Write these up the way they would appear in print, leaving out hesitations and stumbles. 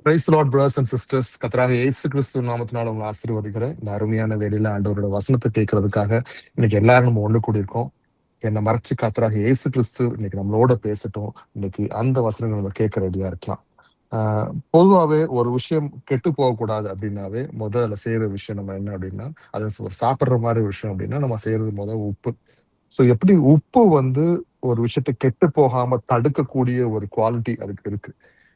Price lord brothers and sisters. கர்த்தராகிய இயேசு கிறிஸ்து நாமத்தினால உங்களை ஆசீர்வதிக்கிறேன். இந்த அருமையான வேலையில ஆண்டவரோட வசனத்தை கேட்கறதுக்காக இன்னைக்கு எல்லாரும் நம்ம ஒண்ணு கூடியிருக்கோம். என்னை மறைச்சு கர்த்தராகிய இயேசு கிறிஸ்து இன்னைக்கு நம்மளோட பேசட்டும். இன்னைக்கு அந்த வசனங்கள் நம்ம கேட்க ரெடியா இருக்கலாம். பொதுவாவே ஒரு விஷயம் கெட்டு போகக்கூடாது அப்படின்னாவே முதல்ல செய்யற விஷயம் நம்ம என்ன அப்படின்னா, அது ஒரு சாப்பிடுற மாதிரி விஷயம் அப்படின்னா நம்ம செய்யறது முதல் உப்பு. ஸோ எப்படி உப்பு வந்து ஒரு விஷயத்தை கெட்டு போகாம தடுக்கக்கூடிய ஒரு குவாலிட்டி அதுக்கு இருக்கு.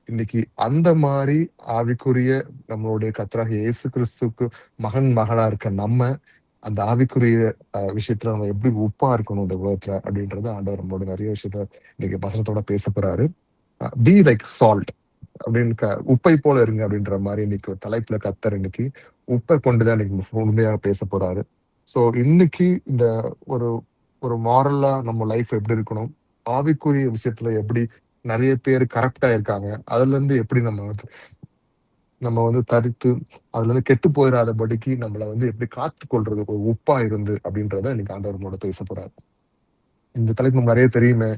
இன்னைக்கு அந்த மாதிரி ஆவிக்குரிய நம்மளுடைய கர்த்தராகிய இயேசு கிறிஸ்துவுக்கு மகன் மகளா இருக்க நம்ம அந்த ஆவிக்குரிய விஷயத்துல நம்ம எப்படி உப்பா இருக்கணும் இந்த உலகத்துல அப்படின்றது ஆண்டவர் நம்மளோட நிறைய விஷயத்த இன்னைக்கு வசனத்தோட பேச போறாரு. பி லைக் சால்ட் அப்படின்னு உப்பை போல இருங்க அப்படின்ற மாதிரி இன்னைக்கு ஒரு தலைப்புல கர்த்தர் இன்னைக்கு உப்பை கொண்டுதான் இன்னைக்கு உண்மையாக பேச போறாரு. ஸோ இன்னைக்கு இந்த ஒரு ஒரு மாரலா நம்ம லைஃப் எப்படி இருக்கணும், ஆவிக்குரிய விஷயத்துல எப்படி நிறைய பேர் கரெக்டா இருக்காங்க, அதுல இருந்து எப்படி நம்ம வந்து தடுத்து அதுல இருந்து கெட்டு போயிடாதபடிக்கு நம்மள வந்து எப்படி காத்து கொள்றது ஒரு உப்பா இருந்து அப்படின்றத இன்னைக்கு ஆண்டவர்களோட பேச போறாரு. இந்த தலைப்பு நமக்கு நிறைய தெரியுமே.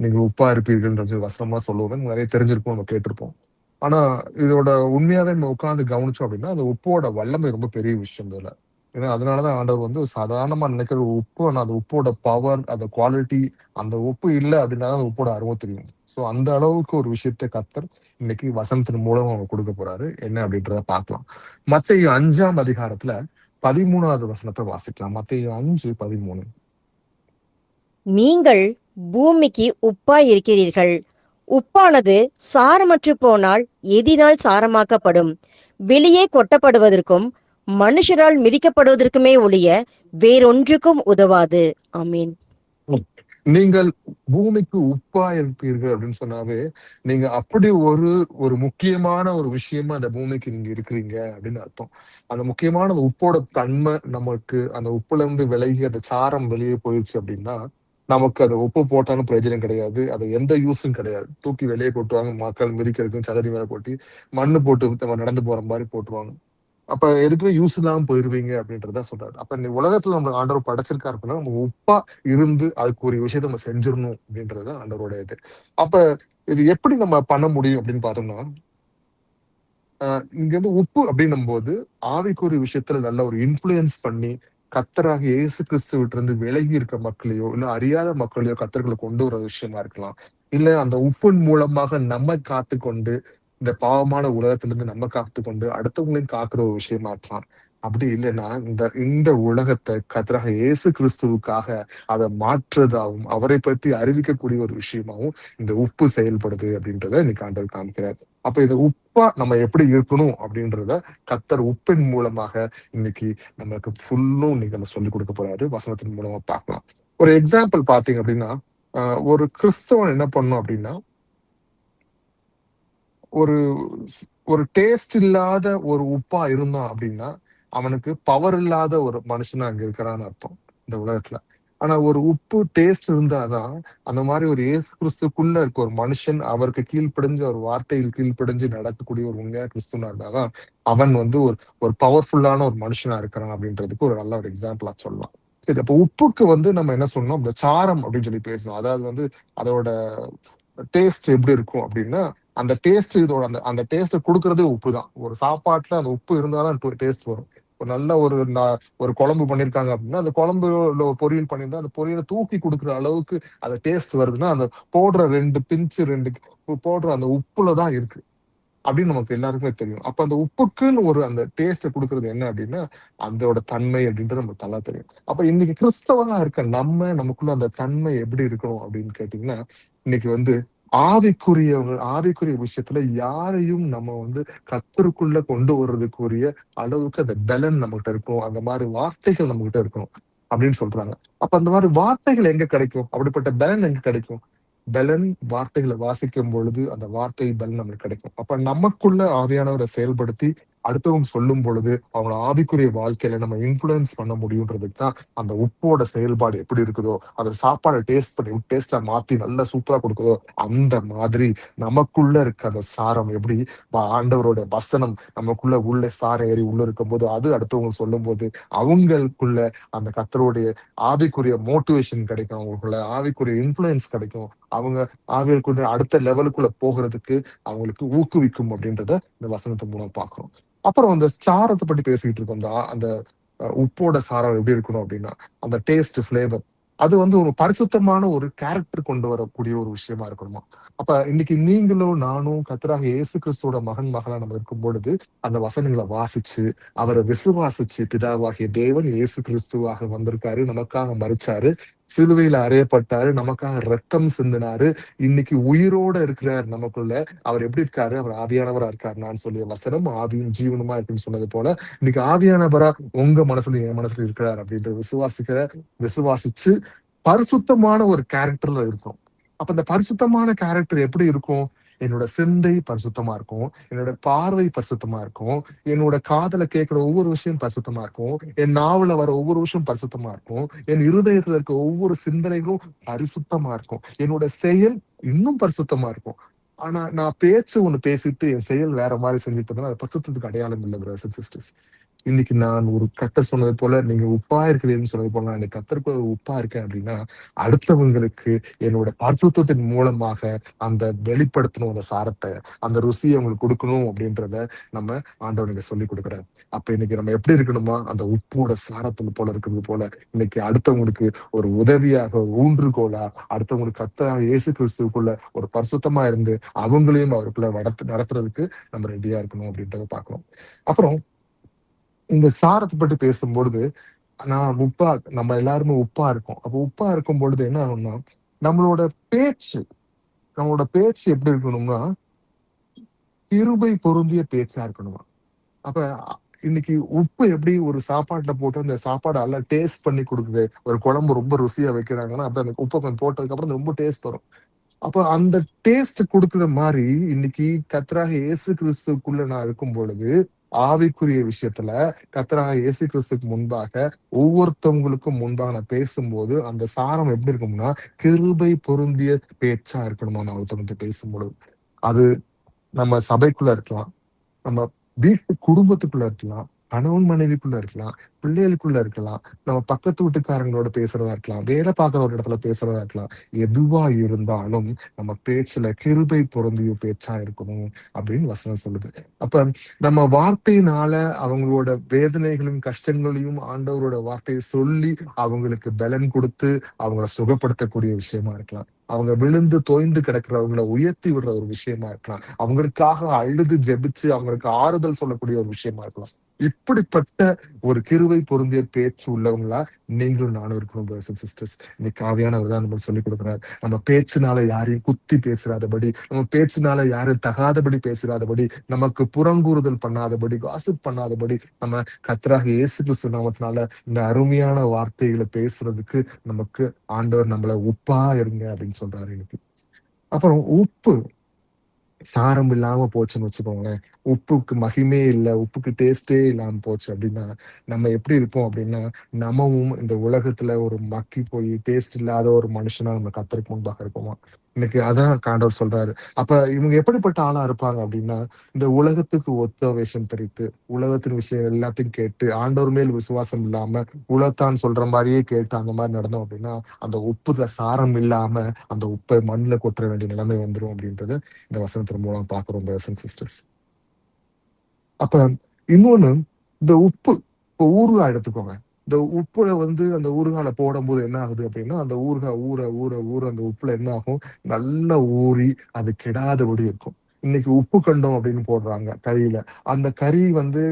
நீங்கள் உப்பா இருப்பீர்கள்ன்றது வசனமா சொல்லுவோம், நிறைய தெரிஞ்சிருப்போம், நம்ம கேட்டிருப்போம். ஆனா இதோட உண்மையாவே நம்ம உட்கார்ந்து கவனிச்சோம் அப்படின்னா அந்த உப்போட வல்லமை ரொம்ப பெரிய விஷயம் இதுல. ஏன்னா அதனாலதான் ஆண்டவர் வந்து சாதாரணமா நினைக்கிற உப்பு, ஆனா அந்த உப்போட பவர், அந்த குவாலிட்டி, அந்த உப்பு இல்லை அப்படின்னா அந்த உப்போட அருமை தெரியும். சோ அந்த அளவுக்கு ஒரு விஷயத்தை கர்த்தர் இன்னைக்கு வசனத்தின் மூலம் அவங்க கொடுக்க போறாரு. என்ன அப்படின்றத பார்க்கலாம். மத்தேயு 5ஆம் அதிகாரத்துல 13வது வசனத்தை வாசிக்கலாம். மத்தேயு 5:13. நீங்கள் பூமிக்கு உப்பாய் இருக்கிறீர்கள். உப்பானது சாரமற்று போனால் எதினால் சாரமாக்கப்படும்? வெளியே கொட்டப்படுவதற்கும் மனுஷரால் மிதிக்கப்படுவதற்குமே ஒழிய வேறொன்றுக்கும் உதவாது. ஆமீன். நீங்கள் பூமிக்கு உப்பா இருப்பீர்கள் அப்படின்னு சொன்னாவே நீங்க அப்படி ஒரு ஒரு முக்கியமான ஒரு விஷயமா அந்த பூமிக்கு நீங்க இருக்கிறீங்க அப்படின்னு அர்த்தம். அந்த முக்கியமான அந்த உப்போட தன்மை நமக்கு அந்த உப்புல இருந்து விலகி அந்த சாரம் வெளியே போயிடுச்சு அப்படின்னா நமக்கு அந்த உப்பு போட்டாலும் பிரயோஜனம் கிடையாது. அது எந்த யூஸும் கிடையாது. தூக்கி வெளியே கொட்டுவாங்க, மக்கள் மிதிக்கிறதுக்கும் சகதி மேல கொட்டி மண்ணு போட்டு நம்ம நடந்து போற மாதிரி போட்டுருவாங்க. அப்ப எதுக்குமே யூஸ் இல்லாம போயிருவீங்க அப்படின்றத சொல்றாரு. அப்ப இந்த உலகத்துல நம்ம ஆண்டவர் படைச்சிருக்காரு அப்படின்னா நம்ம உப்பா இருந்து அதுக்கு ஒரு விஷயத்த நம்ம செஞ்சிடணும் அப்படின்றது ஆண்டவரோட இது. அப்ப இது எப்படி நம்ம பண்ண முடியும் அப்படின்னு பார்த்தோம்னா, இங்க வந்து உப்பு அப்படின்னும் போது ஆவிக்குரிய விஷயத்துல நல்ல ஒரு இன்ஃபுளுயன்ஸ் பண்ணி கர்த்தராக இயேசு கிறிஸ்துவிட்ட இருந்து விலகி இருக்க மக்களையோ இல்ல அறியாத மக்களையோ கர்த்தர்களை கொண்டு வர விஷயமா இருக்கலாம். இல்ல அந்த உப்பின் மூலமாக நம்ம காத்து கொண்டு இந்த பாவமான உலகத்திலிருந்து நம்ம காத்து கொண்டு அடுத்தவங்களையும் காக்குற ஒரு விஷயமா இருக்கலாம். அப்படி இல்லைன்னா இந்த இந்த உலகத்தை கர்த்தராக இயேசு கிறிஸ்துவுக்காக அதை மாற்றுறதாகவும் அவரை பற்றி அறிவிக்கக்கூடிய ஒரு விஷயமாவும் இந்த உப்பு செயல்படுது அப்படின்றத இன்னைக்கு ஆண்டவர் காமிக்கிறாரு. அப்ப இது உப்பா நம்ம எப்படி இருக்கணும் அப்படின்றத கர்த்தர் உப்பின் மூலமாக இன்னைக்கு நமக்கு ஃபுல்லும் இன்னைக்கு நம்ம சொல்லிக் கொடுக்க போறாரு. வசனத்தின் மூலமா பார்க்கலாம். ஒரு எக்ஸாம்பிள் பாத்தீங்க அப்படின்னா, ஒரு கிறிஸ்தவன் என்ன பண்ணும் அப்படின்னா, ஒரு ஒரு டேஸ்ட் இல்லாத ஒரு உப்பா இருந்தான் அப்படின்னா அவனுக்கு பவர் இல்லாத ஒரு மனுஷனா அங்க இருக்கிறான்னு அர்த்தம் இந்த உலகத்துல. ஆனா ஒரு உப்பு டேஸ்ட் இருந்தாதான் அந்த மாதிரி ஒரு இயேசு கிறிஸ்துக்குள்ள இருக்க ஒரு மனுஷன் அவருக்கு கீழ்ப்படிஞ்சு ஒரு வார்த்தையில் கீழ்ப்படிஞ்சு நடக்கக்கூடிய ஒரு உண்மையான கிறிஸ்துவனா இருந்தாதான் அவன் வந்து ஒரு ஒரு பவர்ஃபுல்லான ஒரு மனுஷனா இருக்கிறான் அப்படின்றதுக்கு ஒரு நல்ல ஒரு எக்ஸாம்பிளா சொல்லலாம். சரி, அப்ப உப்புக்கு வந்து நம்ம என்ன சொன்னோம், இந்த சாரம் அப்படின்னு சொல்லி பேசணும். அதாவது வந்து அதோட டேஸ்ட் எப்படி இருக்கும் அப்படின்னா அந்த டேஸ்ட் இதோட அந்த அந்த டேஸ்ட் கொடுக்கறதே உப்பு தான். ஒரு சாப்பாட்டுல அந்த உப்பு இருந்தாலும் டேஸ்ட் வரும். ஒரு நல்ல ஒரு குழம்பு பண்ணிருக்காங்க அப்படின்னா அந்த குழம்பு பொரியல் பண்ணியிருந்தா அந்த பொரியலை தூக்கி கொடுக்குற அளவுக்கு அந்த டேஸ்ட் வருதுன்னா அந்த போடுற ரெண்டு போடுற அந்த உப்புலதான் இருக்கு அப்படின்னு நமக்கு எல்லாருக்குமே தெரியும். அப்ப அந்த உப்புக்குன்னு ஒரு அந்த டேஸ்ட் கொடுக்கறது என்ன அப்படின்னா அதோட தன்மை அப்படின்றது நமக்கு நல்லா தெரியும். அப்ப இன்னைக்கு கிறிஸ்தவனா இருக்க நமக்குள்ள அந்த தன்மை எப்படி இருக்கணும் அப்படின்னு கேட்டீங்கன்னா, இன்னைக்கு வந்து ஆவிக்குரிய விஷயத்துல யாரையும் நம்ம வந்து கர்த்தருக்குள்ள கொண்டு வர்றதுக்குரிய அளவுக்கு அந்த பலன் நம்மகிட்ட இருக்கும், அந்த மாதிரி வார்த்தைகள் நம்ம கிட்ட இருக்கணும் அப்படின்னு சொல்றாங்க. அப்ப அந்த மாதிரி வார்த்தைகள் எங்க கிடைக்கும், அப்படிப்பட்ட பலன் எங்க கிடைக்கும்? பலன் வார்த்தைகளை வாசிக்கும் பொழுது அந்த வார்த்தை பலன் நம்மளுக்கு கிடைக்கும். அப்ப நமக்குள்ள ஆவியானவரை செயல்படுத்தி அடுத்தவங்க சொல்லும் பொழுது அவங்கள ஆவிக்குரிய வாழ்க்கையில நம்ம இன்ஃபுளுன்ஸ் பண்ண முடியுன்றதுக்கு தான் அந்த உப்போட செயல்பாடு எப்படி இருக்குதோ, அந்த சாப்பாடை டேஸ்ட் பண்ணி டேஸ்டா மாத்தி நல்லா சூப்பரா கொடுக்குதோ அந்த மாதிரி நமக்குள்ள இருக்க அந்த சாரம் எப்படி ஆண்டவரோட வசனம் நமக்குள்ள உள்ள சாரம் ஏறி உள்ள இருக்கும் போது அது அடுத்தவங்க சொல்லும் போது அவங்களுக்குள்ள அந்த கர்த்தருடைய ஆவிக்குரிய மோட்டிவேஷன் கிடைக்கும், அவங்களுக்குள்ள ஆவிக்குரிய இன்ஃபுளுயன்ஸ் கிடைக்கும். அவங்க ஆவியலுக்குள்ள அடுத்த லெவலுக்குள்ள போகிறதுக்கு அவங்களுக்கு ஊக்குவிக்கும் அப்படின்றத இந்த வசனத்தின் மூலம் பாக்குறோம். அப்புறம் அந்த சாரத்தை பத்தி பேசிக்கிட்டு இருக்கோம். அந்த உப்போட சாரம் எப்படி இருக்கணும் அப்படின்னா அந்த டேஸ்ட் ஃபிளேவர் அது வந்து ஒரு பரிசுத்தமான ஒரு கேரக்டர் கொண்டு வரக்கூடிய ஒரு விஷயமா இருக்கணுமா. அப்ப இன்னைக்கு நீங்களும் நானும் கர்த்தராகிய இயேசு கிறிஸ்துவோட மகனா நம்ம இருக்கும் பொழுது அந்த வசனங்களை வாசிச்சு அவரை விசுவாசிச்சு பிதாவாகிய தேவன் இயேசு கிறிஸ்துவாக வந்திருக்காரு, நமக்காக மரிச்சாரு, சிலுவையில அறையப்பட்டாரு, நமக்காக ரத்தம் சிந்தினாரு, இன்னைக்கு உயிரோட இருக்கிறார் நமக்குள்ள. அவர் எப்படி இருக்காரு? அவர் ஆவியானவரா இருக்காரு. நான் சொல்லிய வசனம் ஆவியும் ஜீவனுமா இருக்குன்னு சொன்னது போல இன்னைக்கு ஆவியானவரா உங்க மனசுல என் மனசுல இருக்கிறார் அப்படின்றது விசுவாசிச்சு பரிசுத்தமான ஒரு கேரக்டர்ல இருக்கும். அப்ப இந்த பரிசுத்தமான கேரக்டர் எப்படி இருக்கும்? என்னோட சிந்தை பரிசுத்தமா இருக்கும், என்னோட பார்வை பரிசுத்தமா இருக்கும், என்னோட காதுல கேட்கிற ஒவ்வொரு விஷயம் பரிசுத்தமா இருக்கும், என் நாவல வர ஒவ்வொரு விஷயம் பரிசுத்தமா இருக்கும், என் இருதயத்துல இருக்க ஒவ்வொரு சிந்தனைகளும் பரிசுத்தமா இருக்கும், என்னோட செயல் இன்னும் பரிசுத்தமா இருக்கும். ஆனா நான் பேச்சு ஒண்ணு பேசிட்டு என் செயல் வேற மாதிரி செஞ்சுட்டு இருந்தா அது பரிசுத்தத்துக்கு அடையாளம் இல்லை பிரதர்ஸ் அண்ட் சிஸ்டர்ஸ். இன்னைக்கு நான் ஒரு கட்ட சொன்னது போல நீங்க உப்பா இருக்கிறீங்கன்னு சொன்னது போல நான் இன்னைக்கு கத்தருக்கு உப்பா இருக்கேன் அப்படின்னா அடுத்தவங்களுக்கு என்னோட பரிசுத்தத்தின் மூலமாக அந்த வெளிப்படுத்தணும், அந்த சாரத்தை, அந்த ருசியை அவங்களுக்கு கொடுக்கணும் அப்படின்றத நம்ம ஆண்டவனுக்கு சொல்லி கொடுக்குறாரு. அப்ப இன்னைக்கு நம்ம எப்படி இருக்கணுமா? அந்த உப்போட சாரத்துல போல இருக்கிறது போல இன்னைக்கு அடுத்தவங்களுக்கு ஒரு உதவியாக ஊன்றுகோலா அடுத்தவங்களுக்கு கர்த்தராகிய இயேசு கிறிஸ்துவுக்குள்ள ஒரு பரிசுத்தமா இருந்து அவங்களையும் அவருக்குள்ள நடத்துறதுக்கு நம்ம ரெடியா இருக்கணும் அப்படின்றத பாக்கணும். அப்புறம் இந்த சாரத்தை பற்றி பேசும்பொழுது நான் உப்பா நம்ம எல்லாருமே உப்பா இருக்கோம். அப்ப உப்பா இருக்கும் பொழுது என்ன ஆகும்னா நம்மளோட பேச்சு நம்மளோட பேச்சு எப்படி இருக்கணும்னா கிருபை பொருந்திய பேச்சா இருக்கணுமா. அப்ப இன்னைக்கு உப்பு எப்படி ஒரு சாப்பாட்டுல போட்டு அந்த சாப்பாடு எல்லாம் டேஸ்ட் பண்ணி கொடுக்குது. ஒரு குழம்பு ரொம்ப ருசியா வைக்கிறாங்கன்னா அப்ப அந்த உப்பை கொஞ்சம் போட்டதுக்கு அப்புறம் ரொம்ப டேஸ்ட் வரும். அப்ப அந்த டேஸ்ட் கொடுக்குற மாதிரி இன்னைக்கு கர்த்தராகிய இயேசு கிறிஸ்துக்குள்ள நான் இருக்கும் பொழுது ஆவிக்குரிய விஷயத்துல கர்த்தராகிய இயேசு கிறிஸ்துக்கு முன்பாக ஒவ்வொருத்தவங்களுக்கும் முன்பாக நான் பேசும்போது அந்த சாரம் எப்படி இருக்கும்னா கிருபை பொருந்திய பேச்சா இருக்கணுமா. நான் ஒருத்தவங்க பேசும்பொழுது அது நம்ம சபைக்குள்ள இருக்கலாம், நம்ம வீட்டு குடும்பத்துக்குள்ள இருக்கலாம், கணவன் மனைவிக்குள்ள இருக்கலாம், பிள்ளைகளுக்குள்ள இருக்கலாம், நம்ம பக்கத்து வீட்டுக்காரங்களோட பேசுறதா இருக்கலாம், வேலை பார்க்குற ஒரு இடத்துல பேசுறதா இருக்கலாம். எதுவா இருந்தாலும் நம்ம பேச்சுல கிருபை பொருந்திய பேச்சா இருக்கணும் அப்படின்னு வசனம் சொல்லுது. அப்ப நம்ம வார்த்தையினால அவங்களோட வேதனைகளையும் கஷ்டங்களையும் ஆண்டவரோட வார்த்தையை சொல்லி அவங்களுக்கு பலன் கொடுத்து அவங்கள சுகப்படுத்தக்கூடிய விஷயமா இருக்கலாம். அவங்க விழுந்து தோய்ந்து கிடக்கிறவங்களை உயர்த்தி விடுற ஒரு விஷயமா இருக்கலாம். அவங்களுக்காக அழுது ஜெபிச்சு அவங்களுக்கு ஆறுதல் சொல்லக்கூடிய ஒரு விஷயமா இருக்கலாம். இப்படிப்பட்ட ஒரு கிருபை பொருந்திய பேச்சு உள்ளவங்களா நீங்களும் நானும் இருக்கணும் brothers and sisters. இன்னைக்கு ஆவியானவர் தான் நம்ம சொல்லிக் கொடுக்கிறார். நம்ம பேச்சுனால யாரையும் குத்தி பேசுறாதபடி, நம்ம பேச்சுனால யாரும் தகாதபடி பேசுறாதபடி, நமக்கு புறங்கூறுதல் பண்ணாதபடி, காசிப் பண்ணாதபடி நம்ம கர்த்தராகிய இயேசு கிறிஸ்து நாமத்தினால இந்த அருமையான வார்த்தைகளை பேசுறதுக்கு நமக்கு ஆண்டவர் நம்மள உப்பா இருங்க அப்படின்னு சொல்றாரு எனக்கு. அப்புறம் உப்பு சாரம் இல்லாம போச்சுன்னு வச்சுக்கோங்களேன், உப்புக்கு மகிமையே இல்லை, உப்புக்கு டேஸ்டே இல்லாம போச்சு அப்படின்னா நம்ம எப்படி இருப்போம் அப்படின்னா நம்மவும் இந்த உலகத்துல ஒரு மக்கி போய் டேஸ்ட் இல்லாத ஒரு மனுஷனா நம்ம கர்த்தருக்கு முன்பாக இருப்போமா. இன்னைக்கு அதான் ஆண்டவர் சொல்றாரு. அப்ப இவங்க எப்படிப்பட்ட ஆளா இருப்பாங்க அப்படின்னா இந்த உலகத்துக்கு ஒத்த வேஷம் தரித்து உலகத்தின் விஷயம் எல்லாத்தையும் கேட்டு ஆண்டவர் மேல் விசுவாசம் இல்லாம உலகத்தான் சொல்ற மாதிரியே கேட்டு அந்த மாதிரி நடந்தோம் அப்படின்னா அந்த உப்புல சாரம் இல்லாம அந்த உப்பை மண்ணுல கொட்டுற வேண்டிய நிலைமை வந்துரும் அப்படின்றது இந்த வசனத்தின் மூலம் பாக்குறோம் brothers and sisters. அப்ப இன்னொன்னு இந்த உப்பு இப்போ ஊறுகாய் எடுத்துக்கோங்க. இந்த உப்புல வந்து அந்த ஊறுகால போடும்போது என்ன ஆகுது அப்படின்னா அந்த ஊறுகாய் ஊற ஊற ஊற அந்த உப்புல என்ன ஆகும் நல்லா ஊறி அது கெடாதபடி இருக்கும். இன்னைக்கு உப்பு கண்டம் அப்படின்னு போடுறாங்க கறியில. அந்த கறி வந்து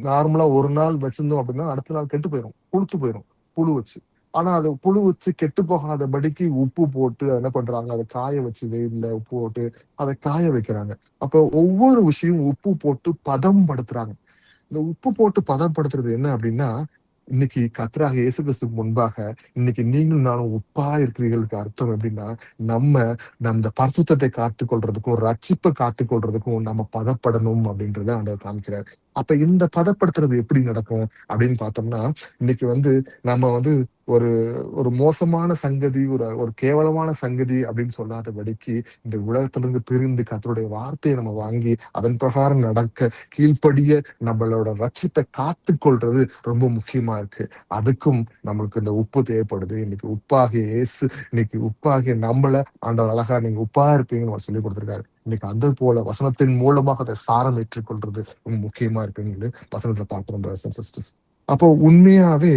நார்மலா ஒரு நாள் வச்சிருந்தோம் அப்படின்னா அடுத்த நாள் கெட்டு போயிடும், புழுத்து போயிடும் புழு வச்சு. ஆனா அது புழு வச்சு கெட்டு போகாதபடிக்கு உப்பு போட்டு என்ன பண்றாங்க அதை காய வச்சு வெயில்ல உப்பு போட்டு அதை காய வைக்கிறாங்க. அப்ப ஒவ்வொரு விஷயம் உப்பு போட்டு பதம் படுத்துறாங்க. இந்த உப்பு போட்டு பதப்படுத்துறது என்ன அப்படின்னா இன்னைக்கு கர்த்தராகிய இயேசு கிறிஸ்துவுக்கு முன்பாக இன்னைக்கு நீங்களும் நானும் உப்பா இருக்கிறீர்களுக்கு அர்த்தம் எப்படின்னா நம்ம நம்ம பரிசுத்தத்தை காத்துக்கொள்றதுக்கும் ரட்சிப்பை காத்துக்கொள்றதுக்கும் நம்ம பதப்படணும் அப்படின்றத ஆண்டவர் காமிக்கிறார். அப்ப இந்த பதப்படுத்துறது எப்படி நடக்கும் அப்படின்னு பார்த்தோம்னா இன்னைக்கு வந்து நம்ம வந்து ஒரு ஒரு மோசமான சங்கதி, ஒரு ஒரு கேவலமான சங்கதி அப்படின்னு சொல்லாதபடிக்கு இந்த உலகத்திலிருந்து பிரிந்து கர்த்தருடைய வார்த்தையை நம்ம வாங்கி அதன் பிரகாரம் நடக்க கீழ்ப்படிய நம்மளோட ரட்சிப்பை காத்து கொள்றது ரொம்ப முக்கியமா இருக்கு. அதுக்கும் நம்மளுக்கு இந்த உப்பு தேவைப்படுது. இன்னைக்கு உப்பாகிய இயேசு, இன்னைக்கு உப்பாகிய நம்மள ஆண்டவர் அழகா நீங்க உப்பா இருப்பீங்கன்னு அவர் சொல்லி கொடுத்திருக்காரு. இன்னைக்கு அது போல வசனத்தின் மூலமாக அதை சாரம் ஏற்றுக்கொள்றது ரொம்ப முக்கியமா இருக்குன்னு வசனத்துல பார்க்கிறோம் brothers and sisters. அப்போ உண்மையாவே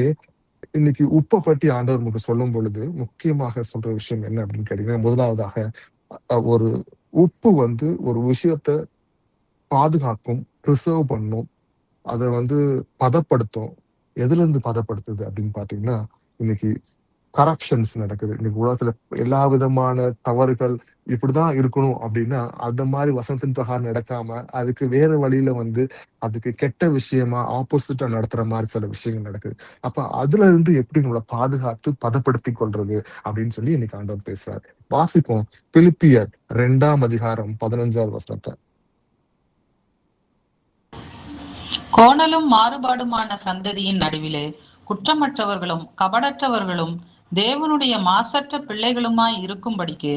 இன்னைக்கு உப்பை பற்றி ஆண்டவர் நமக்கு சொல்லும் பொழுது முக்கியமாக சொல்ற விஷயம் என்ன அப்படின்னு கேட்டீங்கன்னா, முதலாவதாக ஒரு உப்பு ஒரு விஷயத்த பாதுகாக்கும், ப்ரிசர்வ் பண்ணும், அதை பதப்படுத்தும். எதுல இருந்து பதப்படுத்துது அப்படின்னு பாத்தீங்கன்னா, இன்னைக்கு கரப்ஷன்ஸ் நடக்குது. இன்னைக்கு உலகத்துல எல்லா விதமான தவறுகள் இப்படிதான் இருக்கணும் அப்படின்னா, அந்த மாதிரி வசனத்தின் பிரகாரம் நடக்காம, அதுக்கு வேற வழியில அதுக்கு கெட்ட விஷயமா ஆப்போசிட்டா நடத்துற மாதிரி சில விஷயங்கள் நடக்குது. அப்ப அதுல இருந்து எப்படி நம்மளை பாதுகாத்து பதப்படுத்தி கொள்றது அப்படின்னு சொல்லி இன்னைக்கு ஆண்டவர் பேசுறாரு. வாசிப்போம் பிலிப்பியர் 2 வசனத்தை. கோணலும் மாறுபாடுமான சந்ததியின் நடுவிலே குற்றமற்றவர்களும் கபடற்றவர்களும் தேவனுடைய மாசற்ற பிள்ளைகளுமாய் இருக்கும்படிக்கு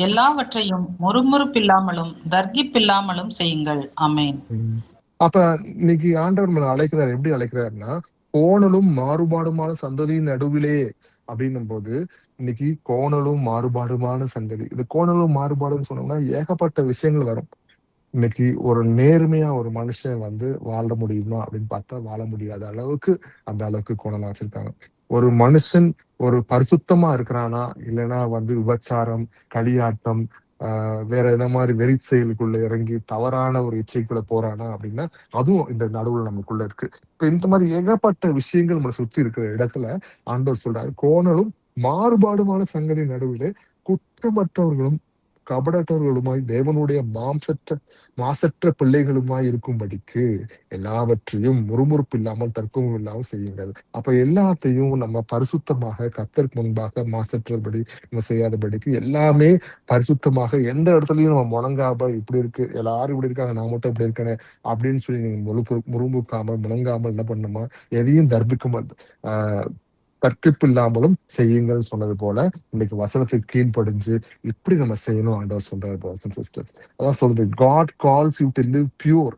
எல்லாவற்றையும் முறுமுறுப்பில்லாமலும் தர்கிப்பில்லாமலும் செய்யுங்கள். ஆமென். அப்ப இன்னைக்கு ஆண்டவர் நம்மளை அழைக்கிறார். எப்படி அழைக்கிறாருன்னா, கோணலும் மாறுபாடுமான சந்ததியின் நடுவிலே அப்படின்னும் போது, இன்னைக்கு கோணலும் மாறுபாடுமான சந்ததி. இது கோணலும் மாறுபாடுன்னு சொன்னோம்னா ஏகப்பட்ட விஷயங்கள் வரும். இன்னைக்கு ஒரு நேர்மையா ஒரு மனுஷன் வாழ முடியுமா அப்படின்னு பார்த்தா வாழ முடியாத அளவுக்கு அந்த அளவுக்கு கோணலா வச்சிருக்காங்க. ஒரு மனுஷன் ஒரு பரிசுத்தமா இருக்கிறானா, இல்லைன்னா விபச்சாரம், களியாட்டம், வேற எந்த மாதிரி வெறி செயலுக்குள்ள இறங்கி தவறான ஒரு இச்சைக்குள்ள போறானா அப்படின்னா அதுவும் இந்த நடுவுல நமக்குள்ள இருக்கு. இப்ப இந்த மாதிரி ஏகப்பட்ட விஷயங்கள் நம்மளை சுத்தி இருக்கிற இடத்துல ஆண்டவர் சொல்றாரு, கோணலும் மாறுபாடுமான சங்கதி நடுவிலே குற்றமற்றவர்களும் கபடற்றவர்களுமாய் தேவனுடைய மாசற்ற பிள்ளைகளுமாய் இருக்கும்படிக்கு எல்லாவற்றையும் முறுமுறுப்பு இல்லாமல் தர்க்கமும் இல்லாமல் செய்யுங்கள். அப்ப எல்லாத்தையும் நம்ம பரிசுத்தமாக கர்த்தருக்கு முன்பாக மாசற்றபடி நம்ம செய்யாதபடிக்கு எல்லாமே பரிசுத்தமாக எந்த இடத்துலயும் நம்ம முணங்காம இப்படி இருக்கு, எல்லாரும் இப்படி இருக்காங்க, நான் மட்டும் இப்படி இருக்கேனே அப்படின்னு சொல்லி நீங்க முறுமுறுக்காமல் முணங்காமல் என்ன பண்ணுமா, எதையும் தர்க்கிப்பு இல்லாமலும் செய்யுங்கள் சொன்னது போல இன்னைக்கு வசனத்துக்கு கீழ்ப்படிஞ்சு இப்படி நம்ம செய்யணும் ஆண்டவர் சொல்றாரு brothers and sisters. அதான் சொல்றது, God calls you to live pure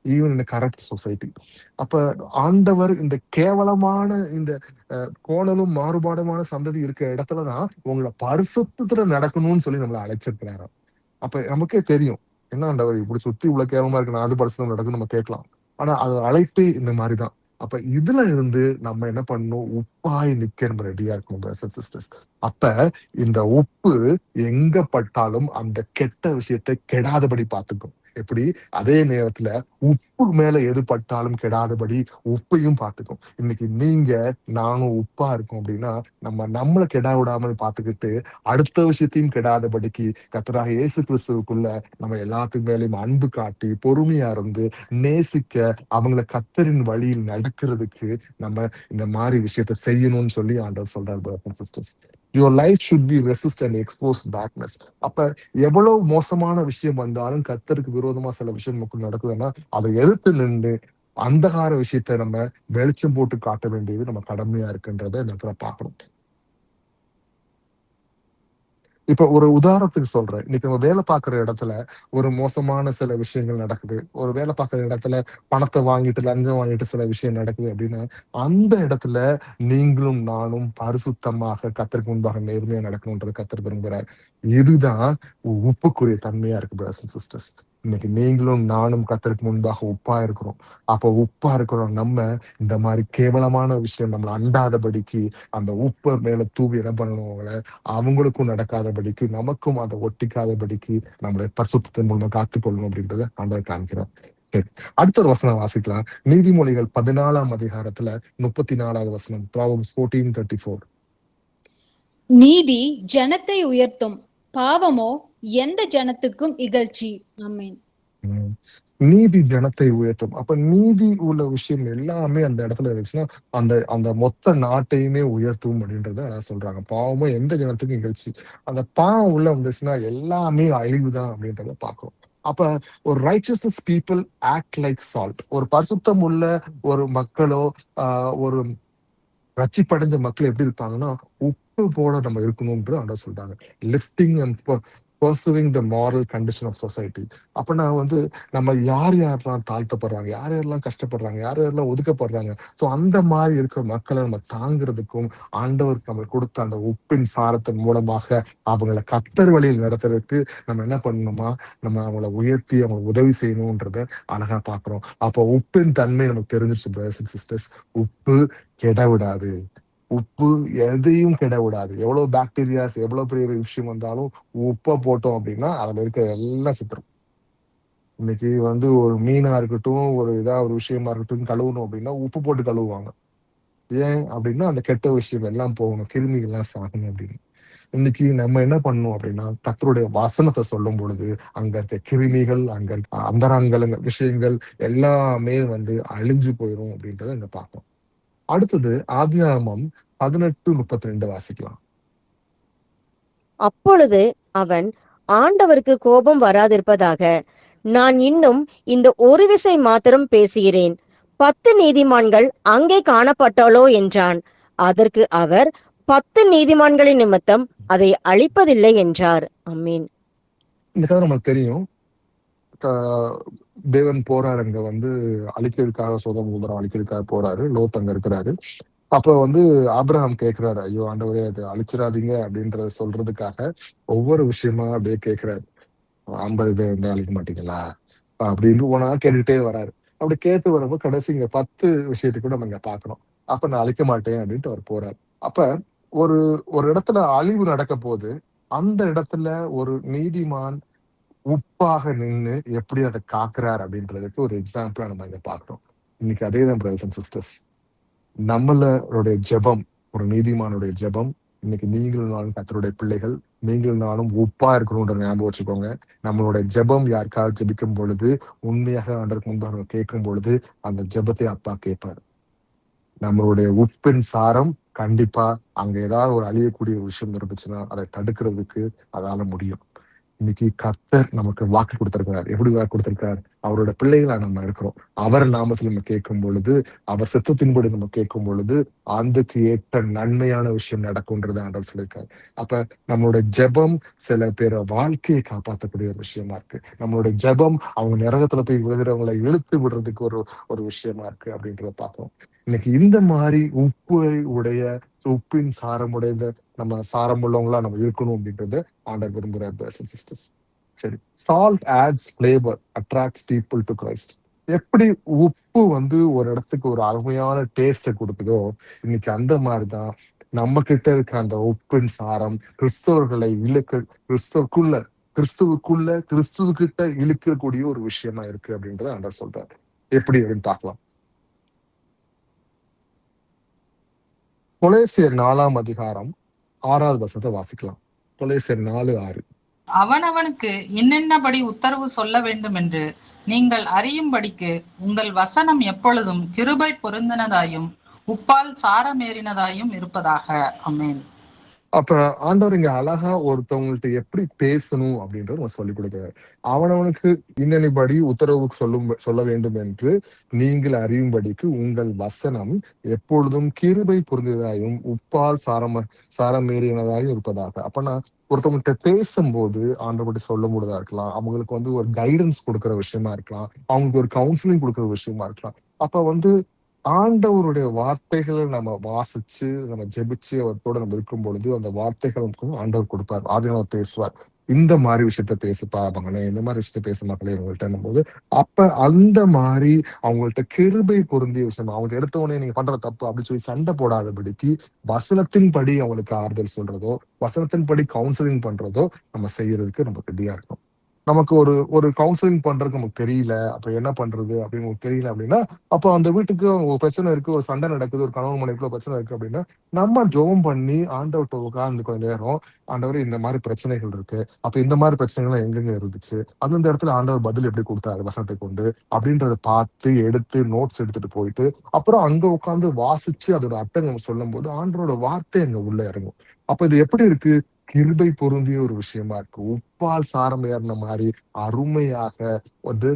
even in corrupt society. அப்ப ஆண்டவர் இந்த கேவலமான இந்த கோணலும் மாறுபாடுமான சந்ததி இருக்கிற இடத்துலதான் உங்களை பரிசுத்தத்துல நடக்கணும்னு சொல்லி நம்மளை அழைச்சிருக்கிறாரு. அப்ப நமக்கே தெரியும், என்ன ஆண்டவர் இப்படி சுத்தி இவ்வளவு கேவலமா இருக்கு, நான் அது பரிசுத்தம் நடக்குன்னு நம்ம கேட்கலாம். ஆனா அது அழைப்பே இந்த மாதிரிதான். அப்ப இதுல இருந்து நம்ம என்ன பண்ணணும், உப்பாய் நிக்க நம்ம ரெடியா இருக்கணும் brothers and sisters. அப்ப இந்த உப்பு எங்க பட்டாலும் அந்த கெட்ட விஷயத்தை கெடாதபடி பார்த்துக்கும். எப்படி அதே நேரத்துல உப்பு மேல எது பட்டாலும் கெடாதபடி உப்பையும் பார்த்துக்கும். இன்னைக்கு நீங்க நானும் உப்பா இருக்கோம் அப்படின்னா நம்மளை கெடா விடாமல் பார்த்துக்கிட்டு அடுத்த விஷயத்தையும் கெடாதபடிக்கு கர்த்தராகிய இயேசு கிறிஸ்துவுக்குள்ள நம்ம எல்லாத்துக்கு மேலேயும் அன்பு காட்டி பொறுமையா இருந்து நேசிக்க அவங்களை கர்த்தரின் வழியில் நடக்கிறதுக்கு நம்ம இந்த மாதிரி விஷயத்த செய்யணும்னு சொல்லி ஆண்டவர் சொல்றாரு brothers and sisters. Your life should be resist and expose darkness. அப்ப எவ்வளவு மோசமான விஷயம் வந்தாலும் கர்த்தருக்கு விரோதமா சில விஷயம் நமக்கு நடக்குதுன்னா அதை எதிர்த்து நின்று அந்தகார விஷயத்த நம்ம வெளிச்சம் போட்டு காட்ட வேண்டியது நம்ம கடமையா இருக்குன்றத இந்த இடத்துல பாக்கணும். இப்ப ஒரு உதாரணத்துக்கு சொல்றேன். இன்னைக்கு நம்ம வேலை பார்க்குற இடத்துல ஒரு மோசமான சில விஷயங்கள் நடக்குது. ஒரு வேலை பார்க்குற இடத்துல பணத்தை வாங்கிட்டு லஞ்சம் வாங்கிட்டு சில விஷயம் நடக்குது அப்படின்னா அந்த இடத்துல நீங்களும் நானும் பரிசுத்தமாக கர்த்தருக்கு முன்பாக நேர்மையா நடக்கணும்ன்றது கர்த்தர் விரும்புறார். இதுதான் உப்புக்குரிய தன்மையா இருக்கு brothers and sisters. இன்னைக்கு நீங்களும் நானும் கர்த்தருக்கு முன்பாக உப்பா இருக்கிறோம். அப்ப உப்பா இருக்கிறோம் நம்ம இந்த மாதிரி கேவலமான விஷயம் நம்மளை அண்டாதபடிக்கு அந்த உப்பை மேல தூவி என்ன பண்ணணும், அவங்களுக்கும் நடக்காதபடிக்கு நமக்கும் அதை ஒட்டிக்காதபடிக்கு நம்மளை பரிசுத்தத்தின் மூலமா காத்துக்கொள்ளணும் அப்படின்றத ஆண்டவர் காண்கிறார். அடுத்த ஒரு வசனம் வாசிக்கலாம். நீதிமொழிகள் 14 வசனம். Proverbs 14:34. நீதி ஜனத்தை உயர்த்தும், பாவமோ எந்த ஜனத்துக்கும் இகழ்ச்சி. ஆமென். நீதி ஜனத்தை உயர்த்தும். அப்ப நீதி உள்ள விஷயம் எல்லாமே அந்த இடத்துல இருந்துச்சுன்னா அந்த அந்த மொத்த நாட்டையுமே உயர்த்தும் அப்படின்றத சொல்றாங்க. பாவமும் எந்த ஜனத்துக்கும் நிகழ்ச்சி. அந்த பாவம் உள்ள வந்துச்சுன்னா எல்லாமே அழிவுதான் அப்படின்றத பாக்குறோம். அப்ப ஒரு ரைச்சஸஸ் பீப்புள் ஆக்ட் லைக் சால்ட். ஒரு பரிசுத்தம் உள்ள ஒரு மக்களோ ஒரு ரட்சிப்படைஞ்ச மக்கள் எப்படி இருப்பாங்கன்னா, உப்பு போல நம்ம இருக்கணும்ன்றது ஆண்டவர் சொல்றாங்க. Lifting and pursuing the moral condition of society. அப்பனா வந்து நம்ம யார் யாரெல்லாம் தாழ்த்தப்படுறாங்க, யார் யாரெல்லாம் கஷ்டப்படுறாங்க, யார் யாரெல்லாம் ஒதுக்கப்படுறாங்க, சோ அந்த மாதிரி இருக்கிற மக்களை நம்ம தாங்குறதுக்கும் ஆண்டவருக்கு நம்ம கொடுத்த அந்த உப்பின் சாரத்தின் மூலமாக அவங்களை கர்த்தர் வழியில் நடத்துறதுக்கு நம்ம என்ன பண்ணணுமா, நம்ம அவங்கள உயர்த்தி அவங்களுக்கு உதவி செய்யணும்ன்றத அழகா பாக்குறோம். அப்போ உப்பின் தன்மை நமக்கு தெரிஞ்சிருச்சு பிரதர்ஸ் அண்ட் சிஸ்டர்ஸ். உப்பு கெட விடாது. உப்பு எதையும் கெட விடாது. எவ்வளவு பாக்டீரியாஸ், எவ்வளவு பெரிய ஒரு விஷயம் வந்தாலும் உப்பை போட்டோம் அப்படின்னா அதுல இருக்க எல்லாம் செத்துரும். இன்னைக்கு வந்து ஒரு மீனா இருக்கட்டும், ஒரு விஷயமா இருக்கட்டும், கழுவணும் அப்படின்னா உப்பு போட்டு கழுவுவாங்க. ஏன் அப்படின்னா அந்த கெட்ட விஷயம் எல்லாம் போகணும், கிருமிகள் எல்லாம் சாகணும் அப்படின்னு. இன்னைக்கு நம்ம என்ன பண்ணணும் அப்படின்னா, கர்த்தருடைய வசனத்தை சொல்லும் பொழுது அங்க இருக்க கிருமிகள், அங்க இருக்க அந்தரங்கள் விஷயங்கள் எல்லாமே வந்து அழிஞ்சு போயிரும் அப்படின்றத இங்க பார்ப்போம். அடுத்தது ஆதியாகமம் 18:32 வாசிக்கலாம். அப்பொழுது அவன், ஆண்டவருக்கு கோபம் வராதிருப்பதாக, நான் இன்னும் இந்த ஒரு விசை மாத்திரம் பேசுகிறேன், 10 நீதிமான்கள் அங்கே காணப்பட்டாலோ என்றான். அதற்கு அவர், 10 நீதிமான்களின் நிமித்தம் அதை அழிப்பதில்லை என்றார். ஆமென். இந்த கதை நமக்கு தெரியும். தேவன் போறாரு அங்க வந்து அழிக்கிறதுக்காக, சோதோம் அழிக்கிறதுக்காக போறாரு. லோத் அங்க இருக்கிறாரு. அப்ப வந்து ஆபிரகாம் கேட்கிறாரு, ஐயோ ஆண்டவரே அது அழிச்சிடாதீங்க அப்படின்றத சொல்றதுக்காக ஒவ்வொரு விஷயமா அப்படியே கேட்கிறாரு. 50 பேர் இருந்தா அழிக்க மாட்டீங்களா அப்படின்னு ஒன்னா கேட்டுக்கிட்டே வராரு. அப்படி கேட்டு வரப்போ கடைசி இங்க 10 விஷயத்துக்கு கூட நம்ம இங்க பாக்கணும். அப்ப நான் அழிக்க மாட்டேன் அப்படின்ட்டு அவர் போறாரு. அப்ப ஒரு ஒரு இடத்துல அழிவு நடக்க போது, அந்த இடத்துல ஒரு நீதிமான் உப்பாக நின்னு எப்படி அதை காக்குறார் அப்படின்றதுக்கு ஒரு எக்ஸாம்பிளா நம்ம இங்க பாக்குறோம். இன்னைக்கு அதே தான் பிரதர்ஸ் அண்ட் சிஸ்டர்ஸ். நம்மளுடைய ஜெபம், ஒரு நீதிமானுடைய ஜெபம், இன்னைக்கு நீங்களும் நானும் கர்த்தருடைய பிள்ளைகள், நீங்களும் நானும் உப்பா இருக்கணும்ன்ற ஞாபகம் வச்சுக்கோங்க. நம்மளுடைய ஜெபம் யாருக்காவது ஜெபிக்கும் பொழுது, உண்மையாக ஆண்டவருக்கு முன்பாக கேட்கும் பொழுது அந்த ஜெபத்தை அப்பா கேட்பாரு. நம்மளுடைய உப்பின் சாரம் கண்டிப்பா அங்க ஏதாவது ஒரு அழியக்கூடிய ஒரு விஷயம் இருந்துச்சுன்னா அதை தடுக்கிறதுக்கு அதால முடியும். இன்னைக்கு கர்த்தர் நமக்கு வாக்கு கொடுத்திருக்கிறார். எப்படி வாக்கு கொடுத்திருக்கிறார்? அவரோட பிள்ளைகளா நம்ம இருக்கிறோம். அவர் நாமத்தில் நம்ம கேட்கும் பொழுது, அவர் சித்தத்தின்படி நம்ம கேட்கும் பொழுது அதுக்கு ஏற்ற நன்மையான விஷயம் நடக்கும்ன்றது ஆண்டவர் சொல்லியிருக்காரு. அப்ப நம்மளோட ஜெபம் சில பேரை வாழ்க்கையை காப்பாற்றக்கூடிய ஒரு விஷயமா இருக்கு. நம்மளோட ஜெபம் அவங்க நரகத்துல போய் விழுகிறவங்களை இழுத்து விடுறதுக்கு ஒரு ஒரு விஷயமா இருக்கு அப்படின்றத பார்க்கிறோம். இன்னைக்கு இந்த மாதிரி உப்பின் சாரமுடைந்த நம்ம சாரம் உள்ளவங்களா நம்ம இருக்கணும் அப்படின்றது ஆண்டவர் விரும்புகிறார் brothers and sisters. சரி, salt adds flavour, attracts people to Christ. எப்படி உப்பு வந்து ஒரு இடத்துக்கு ஒரு அருமையான டேஸ்ட கொடுக்குதோ, இன்னைக்கு அந்த மாதிரிதான் நம்ம கிட்ட இருக்க அந்த உப்பின் சாரம் கிறிஸ்தவர்களை கிறிஸ்துவுக்கிட்ட இழுக்கக்கூடிய ஒரு விஷயமா இருக்கு அப்படின்றத ஆண்டவர் சொல்றாரு. எப்படி அப்படின்னு பார்க்கலாம். கொலேசியர் 4ஆம் அதிகாரம் 6வது வசனத்தை வாசிக்கலாம். கொலேசியர் 4:6. அவனவனுக்கு இன்னென்னபடி உத்தரவு சொல்ல வேண்டும் என்று நீங்கள் அறியும்படிக்கு உங்கள் வசனம் எப்பொழுதும் கிருபை பொருந்தினதாயும் உப்பால் சாரமேறினதாயும் இருப்பதாக. ஆமென். அப்ப ஆண்டவர் இங்க அழகா ஒருத்தவங்கள்ட்ட எப்படி பேசணும் அப்படின்றது நம்ம சொல்லிக் கொடுக்கிறார். அவனவனுக்கு இன்னபடி உத்தரவு சொல்ல வேண்டும் என்று நீங்கள் அறியும்படிக்கு உங்கள் வசனம் எப்பொழுதும் கிருபை பொருந்தியதாயும் உப்பால் சாரமேறினதாயும் இருப்பதாக. அப்பனா ஒருத்தவங்கள்ட்ட பேசும்போது ஆண்டவர்கிட்ட சொல்ல முடியதா இருக்கலாம், அவங்களுக்கு வந்து ஒரு கைடன்ஸ் கொடுக்குற விஷயமா இருக்கலாம், அவங்களுக்கு ஒரு கவுன்சிலிங் கொடுக்குற விஷயமா இருக்கலாம். அப்ப வந்து ஆண்டவருடைய வார்த்தைகளை நம்ம வாசிச்சு நம்ம ஜெபிச்சு அவரோட நம்ம இருக்கும் பொழுது அந்த வார்த்தைகளுக்கு ஆண்டவர் கொடுப்பார். ஆவியானவர் பேசுவார். இந்த மாதிரி விஷயத்த பேசுப்பா மகனே, இந்த மாதிரி விஷயத்த பேச மக்களே உங்கள்கிட்ட போது, அப்ப அந்த மாதிரி அவங்கள்ட்ட கிருபை பொருந்திய விஷயம், அவங்க எடுத்த உடனே நீங்க பண்ற தப்பு அப்படின்னு சொல்லி சண்டை போடாதபடிக்கு வசனத்தின் படி அவங்களுக்கு ஆறுதல் சொல்றதோ, வசனத்தின் படி கவுன்சிலிங் பண்றதோ நம்ம செய்யறதுக்கு நம்ம ரெடியா இருக்கணும். நமக்கு ஒரு ஒரு கவுன்சிலிங் பண்றதுக்கு நமக்கு தெரியல, அப்ப என்ன பண்றது அப்படின்னு நமக்கு தெரியல அப்படின்னா, அப்ப அந்த வீட்டுக்கு ஒரு பிரச்சனை இருக்கு, ஒரு சண்டை நடக்குது, ஒரு கணவன் மனைவிக்குள்ள பிரச்சனை இருக்கு அப்படின்னா, நம்ம ஜெபம் பண்ணி ஆண்டவர்கிட்ட உட்கார்ந்து கொஞ்ச நேரம், ஆண்டவரே இந்த மாதிரி பிரச்சனைகள் இருக்கு, அப்ப இந்த மாதிரி பிரச்சனைகள் எங்கெங்க இருந்துச்சு, அந்தந்த இடத்துல ஆண்டவர் பதில் எப்படி கொடுத்தாரு வசனத்தை கொண்டு அப்படின்றத பார்த்து எடுத்து நோட்ஸ் எடுத்துட்டு போயிட்டு அப்புறம் அங்க உட்கார்ந்து வாசிச்சு அதோட அர்த்தம் நம்ம சொல்லும் போது ஆண்டவரோட வார்த்தை அங்க உள்ள இறங்கும். அப்ப இது எப்படி இருக்கு? கிருபை பொருந்திய ஒரு விஷயமா இருக்கு. உப்பால் சாரம் ஏறின மாதிரி அருமையாக வந்து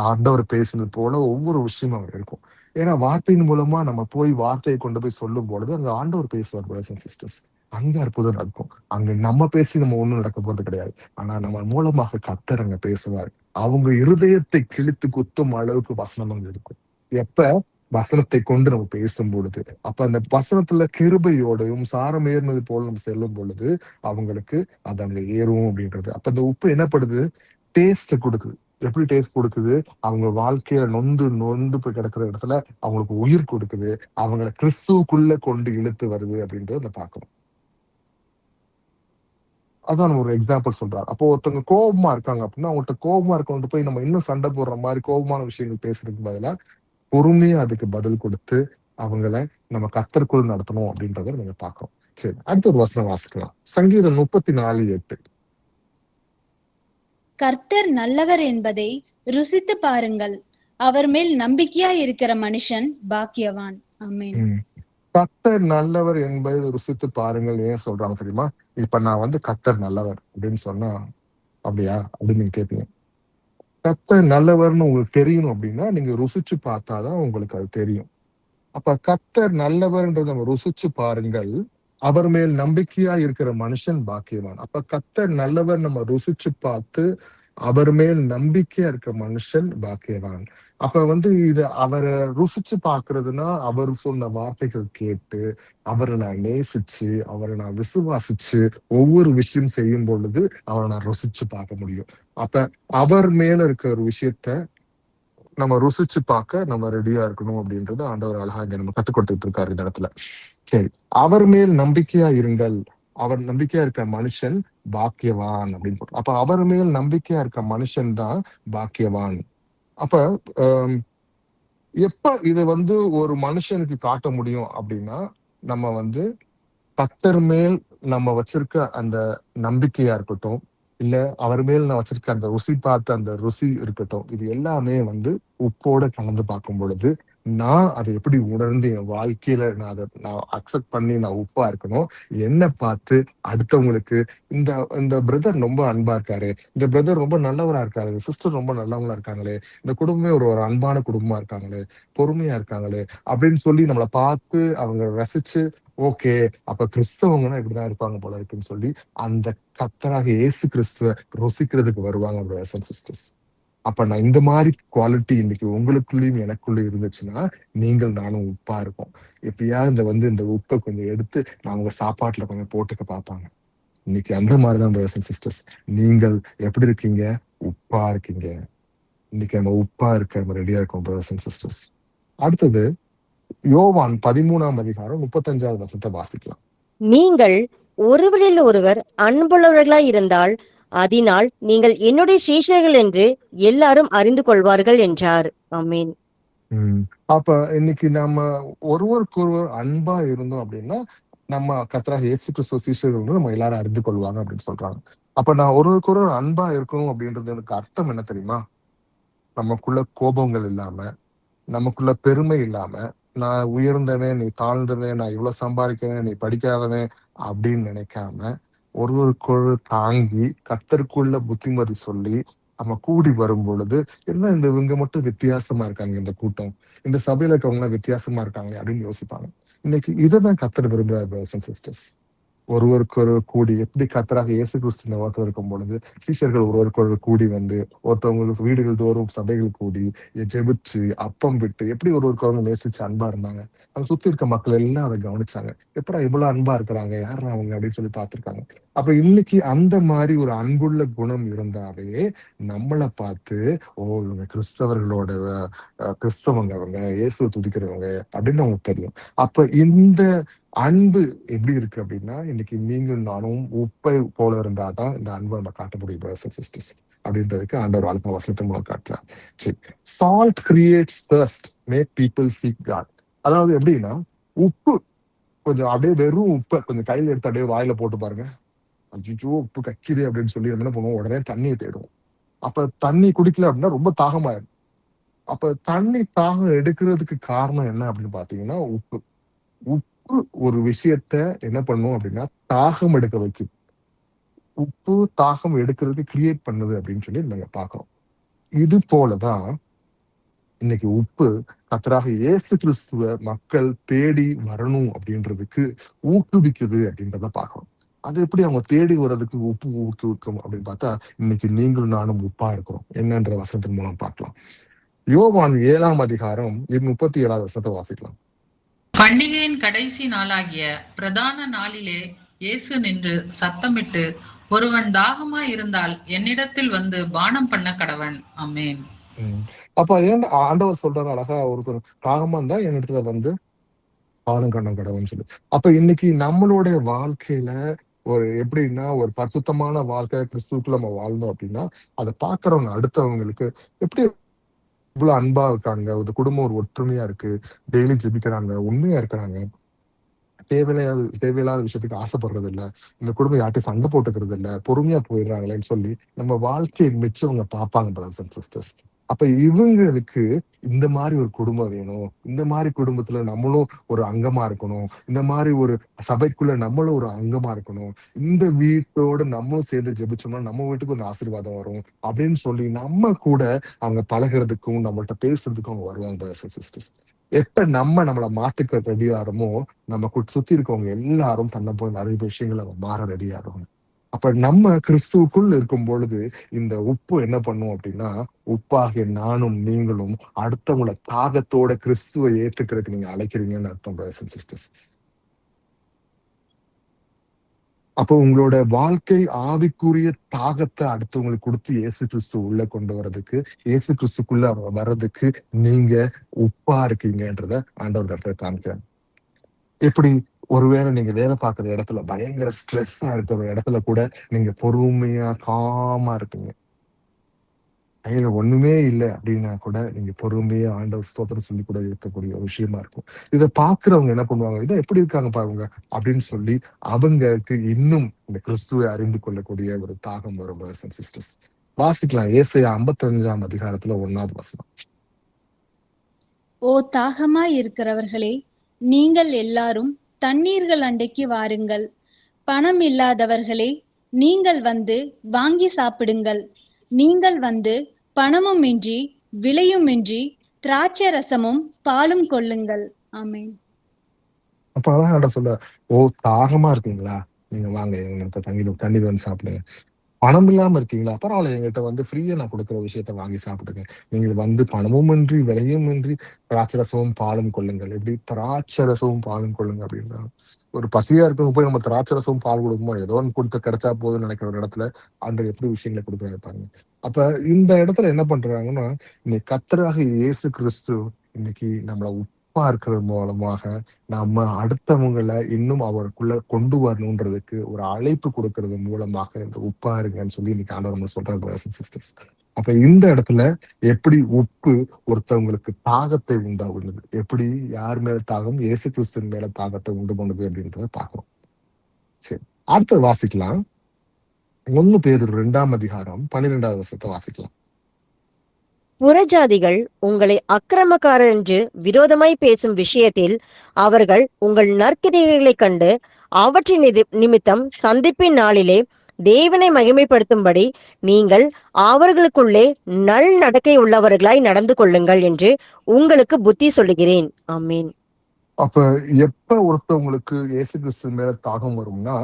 ஆண்டவர் பேசுனது போல ஒவ்வொரு விஷயமும் அங்க இருக்கும். ஏன்னா வார்த்தையின் மூலமா நம்ம போய் வார்த்தையை கொண்டு போய் சொல்லும் பொழுது அங்க ஆண்டவர் பேசுவார் பிரதர்ஸ் அண்ட் சிஸ்டர்ஸ். அங்க அற்புதம் நடக்கும். அங்க நம்ம பேசி நம்ம ஒண்ணும் நடக்க போறது கிடையாது. ஆனா நம்ம மூலமாக கர்த்தர் அங்க பேசுவார். அவங்க இருதயத்தை கிழித்து குத்தும் அளவுக்கு வசனம் அங்க இருக்கும். எப்ப வசனத்தை கொண்டு நம்ம பேசும் பொழுது, அப்ப அந்த வசனத்துல கிருபையோடையும் சாரம் ஏறினது போல நம்ம செல்லும் பொழுது அவங்களுக்கு அது அங்க ஏறும் அப்படின்றது. அப்ப அந்த உப்பு என்ன பண்ணுது? டேஸ்ட் கொடுக்குது. எப்படி டேஸ்ட் கொடுக்குது? அவங்க வாழ்க்கையில நொந்து நொந்து போய் கிடக்குற இடத்துல அவங்களுக்கு உயிர் கொடுக்குது. அவங்களை கிறிஸ்துவுக்குள்ள கொண்டு இழுத்து வருது அப்படின்றத அதை பார்க்கணும். அதான் ஒரு எக்ஸாம்பிள் சொல்றாரு. அப்போ ஒருத்தவங்க கோபமா இருக்காங்க அப்படின்னா அவங்கள்ட்ட கோபமா இருக்கவங்க போய் நம்ம இன்னும் சண்டை போடுற மாதிரி கோபமான விஷயங்கள் பேசுறதுக்கு பதிலா பொறுமையா அதுக்கு பதில் கொடுத்து அவங்கள நம்ம கர்த்தருக்குள் நடத்தணும் அப்படின்றத நம்ம பார்க்கிறோம். சரி, அடுத்த ஒரு வசனம் வாசிக்கலாம். சங்கீதம் 34:8. கர்த்தர் நல்லவர் என்பதை ருசித்து பாருங்கள், அவர் மேல் நம்பிக்கையா இருக்கிற மனுஷன் பாக்கியவான். ஆமென். கர்த்தர் நல்லவர் என்பதை ருசித்து பாருங்கள் ஏன் சொல்றாங்க தெரியுமா? இப்ப நான் கர்த்தர் நல்லவர் அப்படின்னு சொன்னா அப்படியா அப்படின்னு நீங்க கேட்பீங்க. கர்த்தர் நல்லவர்னு உங்களுக்கு தெரியணும் அப்படின்னா நீங்க ருசிச்சு பார்த்தாதான் உங்களுக்கு அது தெரியும். அப்ப கர்த்தர் நல்லவர்ன்றத நம்ம ருசிச்சு பாருங்கள், அவர் மேல் நம்பிக்கையா இருக்கிற மனுஷன் பாக்கியவான். அப்ப கர்த்தர் நல்லவர் நம்ம ருசிச்சு பார்த்து அவர் மேல் நம்பிக்கையா இருக்க மனுஷன் பாக்கியவான். அப்ப இத அவரை ருசிச்சு பாக்குறதுன்னா அவர் சொன்ன வார்த்தைகள் கேட்டு அவரை நான் நேசிச்சு அவரை நான் விசுவாசிச்சு ஒவ்வொரு விஷயம் செய்யும் பொழுது அவரை நான் ருசிச்சு பார்க்க முடியும். அப்ப அவர் மேல இருக்க ஒரு விஷயத்த நம்ம ருசிச்சு பார்க்க நம்ம ரெடியா இருக்கணும் அப்படின்றது ஆண்டவர் அழகா இங்க நம்ம கத்துக் கொடுத்துட்டு இருக்காரு இந்த இடத்துல. சரி, அவர் மேல் நம்பிக்கையா இருங்கள், அவர் நம்பிக்கையா இருக்க மனுஷன் பாக்கியவான் அப்படின்னு போட்டு. அப்ப அவர் மேல் நம்பிக்கையா இருக்க மனுஷன் தான் பாக்கியவான். அப்ப எப்ப இதை ஒரு மனுஷனுக்கு காட்ட முடியும் அப்படின்னா நம்ம கர்த்தர் மேல் நம்ம வச்சிருக்க அந்த நம்பிக்கையா இருக்கட்டும், இல்ல அவர் மேல் நான் வச்சிருக்க அந்த ருசி பார்த்த அந்த ருசி இருக்கட்டும், இது எல்லாமே உப்போட கலந்து பார்க்கும் பொழுது நான் அதை எப்படி உணர்ந்து என் வாழ்க்கையில நான் அக்செப்ட் பண்ணி நான் உப்பா இருக்கணும். என்ன பார்த்து அடுத்தவங்களுக்கு இந்த இந்த பிரதர் ரொம்ப அன்பா இருக்காரு, இந்த பிரதர் ரொம்ப நல்லவரா இருக்காரு, சிஸ்டர் ரொம்ப நல்லவங்களா இருக்காங்களே, இந்த குடும்பமே ஒரு ஒரு அன்பான குடும்பமா இருக்காங்களே, பொறுமையா இருக்காங்களே அப்படின்னு சொல்லி நம்மளை பார்த்து அவங்க ரசிச்சு ஓகே அப்ப கிறிஸ்தவங்கன்னா இப்படிதான் இருப்பாங்க போல இருக்குன்னு சொல்லி அந்த கர்த்தராக இயேசு கிறிஸ்துவ ருசிக்கிறதுக்கு வருவாங்க பிரதர்ஸ் அண்ட் சிஸ்டர்ஸ். அப்ப நான் இந்த மாதிரி குவாலிட்டி இன்னைக்கு உங்களுக்குள்ளயும் எனக்குள்ள இருந்துச்சுன்னா நீங்கள் நானும் உப்பா இருப்போம். எப்பயாவது இந்த உப்பை கொஞ்சம் எடுத்து நான் உங்க சாப்பாட்டுல கொஞ்சம் போட்டுக்க பார்ப்பாங்க. இன்னைக்கு அந்த மாதிரிதான் பிரதர்ஸ் அண்ட் சிஸ்டர்ஸ், நீங்கள் எப்படி இருக்கீங்க? உப்பா இருக்கீங்க. இன்னைக்கு அந்த உப்பா இருக்க நம்ம ரெடியா இருக்கோம் பிரதர்ஸ் அண்ட் சிஸ்டர்ஸ். அடுத்தது யோவான் 13:35 வசனத்தை வாசிக்கலாம். நீங்கள் ஒருவரில் ஒருவர் அன்புள்ளவர்களாய் இருந்தால் அதனால் நீங்கள் என்னுடைய சீஷர்கள் என்று எல்லாரும் அறிந்து கொள்வார்கள் என்றார். ஆமென். அப்ப இன்னைக்கு நம்ம ஒருவருக்கொருவர் அன்பா இருந்தோம் அப்படின்னா நம்ம கர்த்தராகிய இயேசு கிறிஸ்து சீஷர்கள் நம்ம எல்லாரும் அறிந்து கொள்வாங்க அப்படின்னு சொல்றாங்க. அப்ப நான் ஒருவருக்கொருவர் அன்பா இருக்கணும் அப்படின்றது எனக்கு அர்த்தம் என்ன தெரியுமா? நமக்குள்ள கோபங்கள் இல்லாம, நமக்குள்ள பெருமை இல்லாம, நான் உயர்ந்தவன் நீ தாழ்ந்தவன், நான் இவ்வளவு சம்பாதிக்கிறேன் நீ படிக்காதவன் அப்படின்னு நினைக்காம ஒருவருக்கொரு தாங்கி கர்த்தருக்குள்ள புத்திமதி சொல்லி நம்ம கூடி வரும் பொழுது என்ன இவங்க மட்டும் வித்தியாசமா இருக்காங்க, இந்த கூட்டம் இந்த சபையில இருக்கவங்க வித்தியாசமா இருக்காங்க அப்படின்னு யோசிப்பாங்க. இன்னைக்கு இதைதான் கர்த்தர் விரும்புறார் பிரதர்ஸ் அண்ட் சிஸ்டர்ஸ். ஒருவருக்கொரு கூடி எப்படி கர்த்தராக இயேசு கிறிஸ்து இந்த உலகத்துல இருக்கும் பொழுது சீஷர்கள் ஒருவருக்கொரு கூடி ஒருத்தவங்களுக்கு வீடுகள் தோறும் சபைகள் கூடி ஜெபிச்சு அப்பம் விட்டு எப்படி ஒருவருக்கொரு நேசிச்சு அன்பா இருந்தாங்க. அவங்க சுத்தி இருக்க மக்கள் எல்லாம் அதை கவனிச்சாங்க. எப்படா இவ்வளவு அன்பா இருக்கிறாங்க, யாரா அவங்க அப்படின்னு சொல்லி பார்த்திருக்காங்க. அப்ப இன்னைக்கு அந்த மாதிரி ஒரு அன்புள்ள குணம் இருந்தாவே நம்மளை பார்த்து இவங்க கிறிஸ்தவர்களோட கிறிஸ்தவங்க, அவங்க இயேசுவை துதிக்கிறவங்க அப்படின்னு அவங்களுக்கு தெரியும். அப்ப இந்த அன்பு எப்படி இருக்கு அப்படின்னா இன்னைக்கு நீங்கள் நானும் உப்பை போல இருந்தாதான் இந்த அன்பை நம்ம காட்ட முடியும் பிரதர்ஸ் அண்ட் சிஸ்டர்ஸ் அப்படின்றதுக்கு ஆண்டவர் ஆத்ம வசனத்தை மூலம் காட்டுறார். சரி, salt creates thirst, make people seek God. அதாவது எப்படின்னா உப்பு கொஞ்சம் அப்படியே வெறும் உப்பை கொஞ்சம் கையில எடுத்து அப்படியே வாயில போட்டு பாருங்க, அஜிஜோ உப்பு கக்கிது அப்படின்னு சொல்லி என்ன பண்ணுவோம், உடனே தண்ணியை தேடுவோம். அப்ப தண்ணி குடிக்கல அப்படின்னா ரொம்ப தாகமாயிடும். அப்ப தண்ணி தாகம் எடுக்கிறதுக்கு காரணம் என்ன அப்படின்னு பாத்தீங்கன்னா உப்பு. உப்பு ஒரு விஷயத்த என்ன பண்ணும் அப்படின்னா தாகம் எடுக்க வைக்கும். உப்பு தாகம் எடுக்கிறதுக்கு கிரியேட் பண்ணுது அப்படின்னு சொல்லி நாங்க பாக்கிறோம். இது போலதான் இன்னைக்கு உப்பு கர்த்தராக இயேசு கிறிஸ்துவ மக்கள் தேடி வரணும் அப்படின்றதுக்கு ஊக்குவிக்குது அப்படின்றத பார்க்கிறோம். அது எப்படி அவங்க தேடி வர்றதுக்கு உப்பு ஊக்குவிக்கும் அப்படின்னு பார்த்தா, இன்னைக்கு நீங்களும் நானும் உப்பா இருக்கிறோம் என்னன்ற வசனத்தின் மூலம் பார்க்கலாம். யோவான் 7ஆம் அதிகாரம் 37வது வசனத்தை வாசிக்கலாம். பண்டிகையின் கடைசி நாளாகிய பிரதான நாளிலே இயேசு நின்று சத்தமிட்டு, ஒருவன் தாகமாய் இருந்தால் என்னிடத்தில் வந்து பானம் பண்ண கடவன். ஆமென். அப்ப ஏன் ஆண்டவர் சொல்றாரு அழகா, ஒருத்தர் தாகமா இருந்தா என்னிடத்துல வந்து பானம் கண்டம் கடவுன்னு சொல்லி. அப்ப இன்னைக்கு நம்மளுடைய வாழ்க்கையில ஒரு எப்படின்னா, ஒரு பரிசுத்தமான வாழ்க்கை கிறிஸ்துவுக்குள்ள நம்ம வாழ்ந்தோம் அப்படின்னா, அதை பாக்குறவங்க அடுத்தவங்களுக்கு எப்படி இவ்வளவு அன்பா இருக்காங்க, ஒரு குடும்பம் ஒரு ஒற்றுமையா இருக்கு, டெய்லி ஜெபிக்கிறாங்க, உண்மையா இருக்கிறாங்க, தேவையில்லாத விஷயத்துக்கு ஆசைப்படுறது இல்ல, இந்த குடும்பம் யார்ட்டையும் சண்டை போட்டுக்கிறது இல்ல, பொறுமையா போயிடுறாங்களேன்னு சொல்லி நம்ம வாழ்க்கையை மிச்சவங்க பார்ப்பாங்க பிரதர்ஸ் அண்ட் சிஸ்டர்ஸ். அப்ப இவங்களுக்கு இந்த மாதிரி ஒரு குடும்பம் வேணும், இந்த மாதிரி குடும்பத்துல நம்மளும் ஒரு அங்கமா இருக்கணும், இந்த மாதிரி ஒரு சபைக்குள்ள நம்மளும் ஒரு அங்கமா இருக்கணும், இந்த வீட்டோட நம்மளும் சேர்ந்து ஜெபிச்சோம்னா நம்ம வீட்டுக்கு ஒரு ஆசீர்வாதம் வரும் அப்படின்னு சொல்லி நம்ம கூட அவங்க பழகிறதுக்கும் நம்மள்ட்ட பேசுறதுக்கும் அவங்க வருவாங்க பிரதர்ஸ் அண்ட் சிஸ்டர்ஸ். எப்ப நம்மளை மாத்திக்க ரெடி ஆகிறோமோ, நம்ம சுத்தி இருக்கவங்க எல்லாரும் தன்னை போய் நிறைய விஷயங்களை மாற ரெடி ஆகும். அப்ப நம்ம கிறிஸ்துவுக்குள் இருக்கும் பொழுது இந்த உப்பு என்ன பண்ணும் அப்படின்னா, உப்பாகிய நானும் நீங்களும் அடுத்தவங்கள தாகத்தோட கிறிஸ்துவை ஏத்துக்கிறதுக்கு நீங்க அழைக்கிறீங்கன்னு அர்த்தம் பிரதர்ஸ் அண்ட் சிஸ்டர்ஸ். அப்போ உங்களோட வாழ்க்கை ஆவிக்குரிய தாகத்தை அடுத்தவங்களுக்கு கொடுத்து இயேசு கிறிஸ்து உள்ள கொண்டு வர்றதுக்கு, இயேசு கிறிஸ்துக்குள்ள வர்றதுக்கு நீங்க உப்பா இருக்கீங்கன்றத ஆண்டவர் கர்த்தர் காமிக்கிறாங்க. எப்படி ஒருவேளை நீங்க வேலை பார்க்குற இடத்துல பயங்கர ஸ்ட்ரெஸ்ஸா இருக்கிற இடத்துல கூட நீங்க பொறுமையா காமா இருப்பீங்க. கையில ஒண்ணுமே இல்லை அப்படின்னா கூட நீங்க பொறுமையா ஆண்டவர் ஸ்தோத்திரம் சொல்லி கூட இருக்கக்கூடிய ஒரு விஷயமா இருக்கும். இதை பாக்குறவங்க என்ன பண்ணுவாங்க, இதை எப்படி இருக்காங்க பாருங்க அப்படின்னு சொல்லி அவங்களுக்கு இன்னும் இந்த கிறிஸ்துவை அறிந்து கொள்ளக்கூடிய ஒரு தாகம் வரும் brothers and sisters. வாசிக்கலாம் ஏசாயா 55ஆம் அதிகாரத்துல 1வது வசனம். ஓ தாகமாய் இருக்கிறவர்களே, நீங்கள் எல்லாரும் தண்ணீர்கள் அண்டைக்கு வாருங்கள். பணம் இல்லாதவர்களே, நீங்கள் வந்து வாங்கி சாப்பிடுங்கள். நீங்கள் வந்து பணமும் இன்றி விலையும் இன்றி திராட்சை ரசமும் பாலும் கொள்ளுங்கள். ஆமென். அப்ப அழகா சொல்ல, ஓ தாகமா இருக்கீங்களா, நீங்க வாங்க எங்கிட்ட தண்ணீர் வந்து சாப்பிடுங்க. பணம் இல்லாம இருக்கீங்களா, பரவாயில்ல என்கிட்ட வந்து ஃப்ரீயா நான் கொடுக்குற விஷயத்த வாங்கி சாப்பிடுங்க. நீங்கள் வந்து பணமும் இன்றி விலையும் இன்றி திராட்சரசமும் பாலும் கொள்ளுங்கள். எப்படி திராட்சரசமும் பாலும் கொள்ளுங்க அப்படின்னா, ஒரு பசியா இருக்கவங்க போய் நம்ம திராட்சரசமும் பால் கொடுக்குமோ, ஏதோ ஒன்று கொடுத்து கிடைச்சா போதும்னு நினைக்கிற ஒரு இடத்துல அந்த எப்படி விஷயங்களை கொடுக்க இருப்பாங்க. அப்ப இந்த இடத்துல என்ன பண்றாங்கன்னா, இன்னைக்கு கர்த்தராக இயேசு கிறிஸ்து இன்னைக்கு நம்மளை உப்பா இருக்கிறது மூலமாக நம்ம அடுத்தவங்களை இன்னும் அவருக்குள்ள கொண்டு வரணுன்றதுக்கு ஒரு அழைப்பு கொடுக்கறது மூலமாக இந்த உப்பா இருங்கன்னு சொல்லி இன்னைக்கு ஆண்டவர் நம்ம சொல்றாரு. அப்ப இந்த இடத்துல எப்படி உப்பு ஒருத்தவங்களுக்கு தாகத்தை உண்டாகுது, எப்படி யார் மேல தாகம், இயேசு கிறிஸ்துவின் மேல தாகத்தை உண்டு பண்ணுது அப்படின்றத பாக்குறோம். சரி, அடுத்த வாசிக்கலாம் 1 பேதுரு 2ஆம் அதிகாரம் 12வது வசனத்தை வாசிக்கலாம். புறஜாதிகள் உங்களை அக்கிரமக்காரர் என்று விரோதமாய் பேசும் விஷயத்தில் அவர்கள் உங்கள் நற்கிரியைகளைக் கண்டு அவற்றின் நிமித்தம் சந்திப்பின் நாளிலே தேவனை மகிமைப்படுத்தும்படி நீங்கள் அவர்களுக்குள்ளே நல் நடக்கை உள்ளவர்களாய் நடந்து கொள்ளுங்கள் என்று உங்களுக்கு புத்தி சொல்லுகிறேன். ஆமீன். அப்ப எப்ப ஒருத்தவங்களுக்கு இயேசு கிறிஸ்து மேல தாகம் வரும்னா,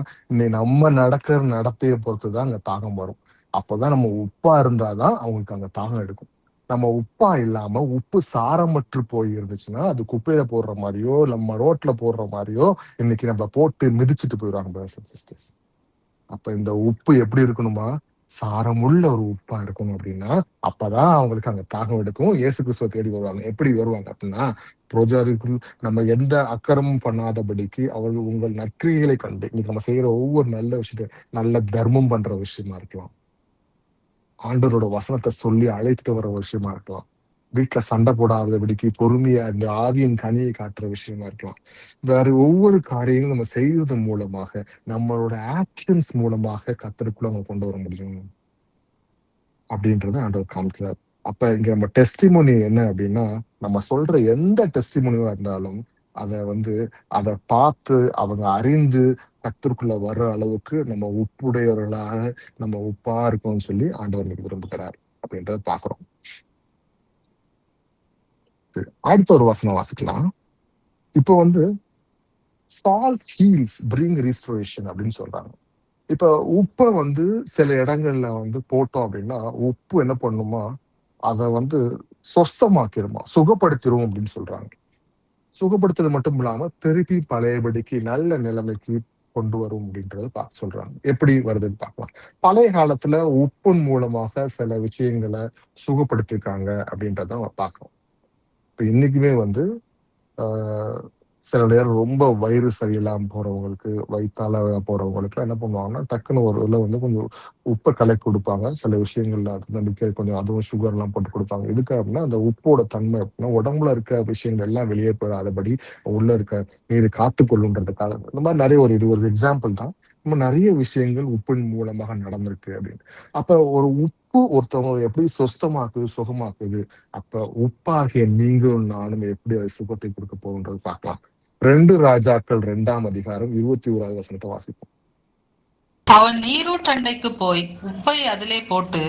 நம்ம நடக்கிற நடத்தையை பொறுத்துதான் அங்க தாகம் வரும். அப்பதான் நம்ம உப்பா இருந்தாதான் அவங்களுக்கு அங்க தாகம் எடுக்கும். நம்ம உப்பா இல்லாம உப்பு சாரமற்று போய் இருந்துச்சுன்னா, அது குப்பையில போடுற மாதிரியோ நம்ம ரோட்ல போடுற மாதிரியோ இன்னைக்கு நம்ம போட்டு மிதிச்சுட்டு போயிடுவாங்க brothers and sisters. அப்ப இந்த உப்பு எப்படி இருக்கணுமா, சாரமுள்ள ஒரு உப்பா இருக்கணும் அப்படின்னா, அப்பதான் அவங்களுக்கு அங்க தாகம் எடுக்கும். இயேசு கிறிஸ்துவை தேடி வருவாங்க. எப்படி வருவாங்க அப்படின்னா, புறஜாதிக்குள் நம்ம எந்த அக்கிரமும் பண்ணாதபடிக்கு அவர்கள் உங்கள் நற்கிரியைகளை கண்டு, இன்னைக்கு நம்ம செய்யற ஒவ்வொரு நல்ல விஷயத்த, நல்ல தர்மம் பண்ற விஷயமா இருக்கலாம், ஆண்டவரோட வசனத்தை சொல்லி அழைத்துட்டு வர விஷயமா இருக்கலாம், வீட்டுல சண்டை போடாதபடிக்கு பொறுமையா இந்த ஆவியின் கனியை காட்டுற விஷயமா இருக்கலாம், வேற ஒவ்வொரு காரியங்களும் நம்ம செய்வதன் மூலமாக நம்மளோட ஆக்ஷன்ஸ் மூலமாக கர்த்தருக்குள்ள அவங்க கொண்டு வர முடியும் அப்படின்றத ஆண்டவர் காமிக்கிறார். அப்ப இங்க நம்ம டெஸ்டிமோனி என்ன அப்படின்னா, நம்ம சொல்ற எந்த டெஸ்டிமோனியா இருந்தாலும் அதை பார்த்து அவங்க அறிந்து கர்த்தருக்குள்ள வர்ற அளவுக்கு நம்ம உப்புடையவர்களாக நம்ம உப்பா இருக்கோம்னு சொல்லி ஆண்டவர் விரும்புகிறார் அப்படின்றத பாக்குறோம். அடுத்த ஒரு வசனம் வாசிக்கலாம். இப்போ வந்து சால்ட் ஹீல்ஸ் பிரிங் ரீஸ்டோரேஷன் அப்படின்னு சொல்றாங்க. இப்ப உப்பை வந்து சில இடங்கள்ல வந்து போட்டோம் அப்படின்னா உப்பு என்ன பண்ணுமா, அதை வந்து சொஸ்தமாக்கிருமா, சுகப்படுத்திரும் அப்படின்னு சொல்றாங்க. சுகப்படுத்துறது மட்டும் இல்லாம திருப்பி பழையபடிக்கு நல்ல நிலைமைக்கு கொண்டு வரும் அப்படின்றத சொல்றாங்க. எப்படி வருதுன்னு பார்க்கலாம். பழைய காலத்துல உப்பின் மூலமாக சில விஷயங்களை சுகப்படுத்திருக்காங்க அப்படின்றத பார்க்கணும். இப்ப இன்னைக்குமே வந்து ஆஹ் சில நேரம் ரொம்ப வயிறு சரியில்லாம போறவங்களுக்கு, வயிற்றால போறவங்களுக்கு என்ன பண்ணுவாங்கன்னா டக்குன்னு ஒரு இதுல வந்து கொஞ்சம் உப்பை கலக்கி கொடுப்பாங்க. சில விஷயங்கள்ல அது நம்பிக்கை கொஞ்சம் அதுவும் சுகர் எல்லாம் போட்டு கொடுப்பாங்க. எதுக்கு அப்படின்னா அந்த உப்போட தன்மை அப்படின்னா உடம்புல இருக்க விஷயங்கள் எல்லாம் வெளியே போயிடாதபடி உள்ள இருக்க நீர் காத்துக்கொள்ளுன்றதுக்காக. இந்த மாதிரி நிறைய இது ஒரு எக்ஸாம்பிள் தான். நம்ம நிறைய விஷயங்கள் உப்பின் மூலமாக நடந்திருக்கு அப்படின்னு. அப்ப ஒரு உப்பு ஒருத்தவங்க எப்படி சொஸ்தமாக்குது, சுகமாக்குது. அப்ப உப்பாகிய நீங்களும் நானும் எப்படி அதை சுகத்தை கொடுக்க போகுன்றது பார்க்கலாம். 2 ராஜாக்கள் 2ஆம் அதிகாரம் 21வது வசனத்தை வாசிப்போம். அவன் நீரூற்றண்டைக்கு போய் உப்பை அதிலே போட்டு,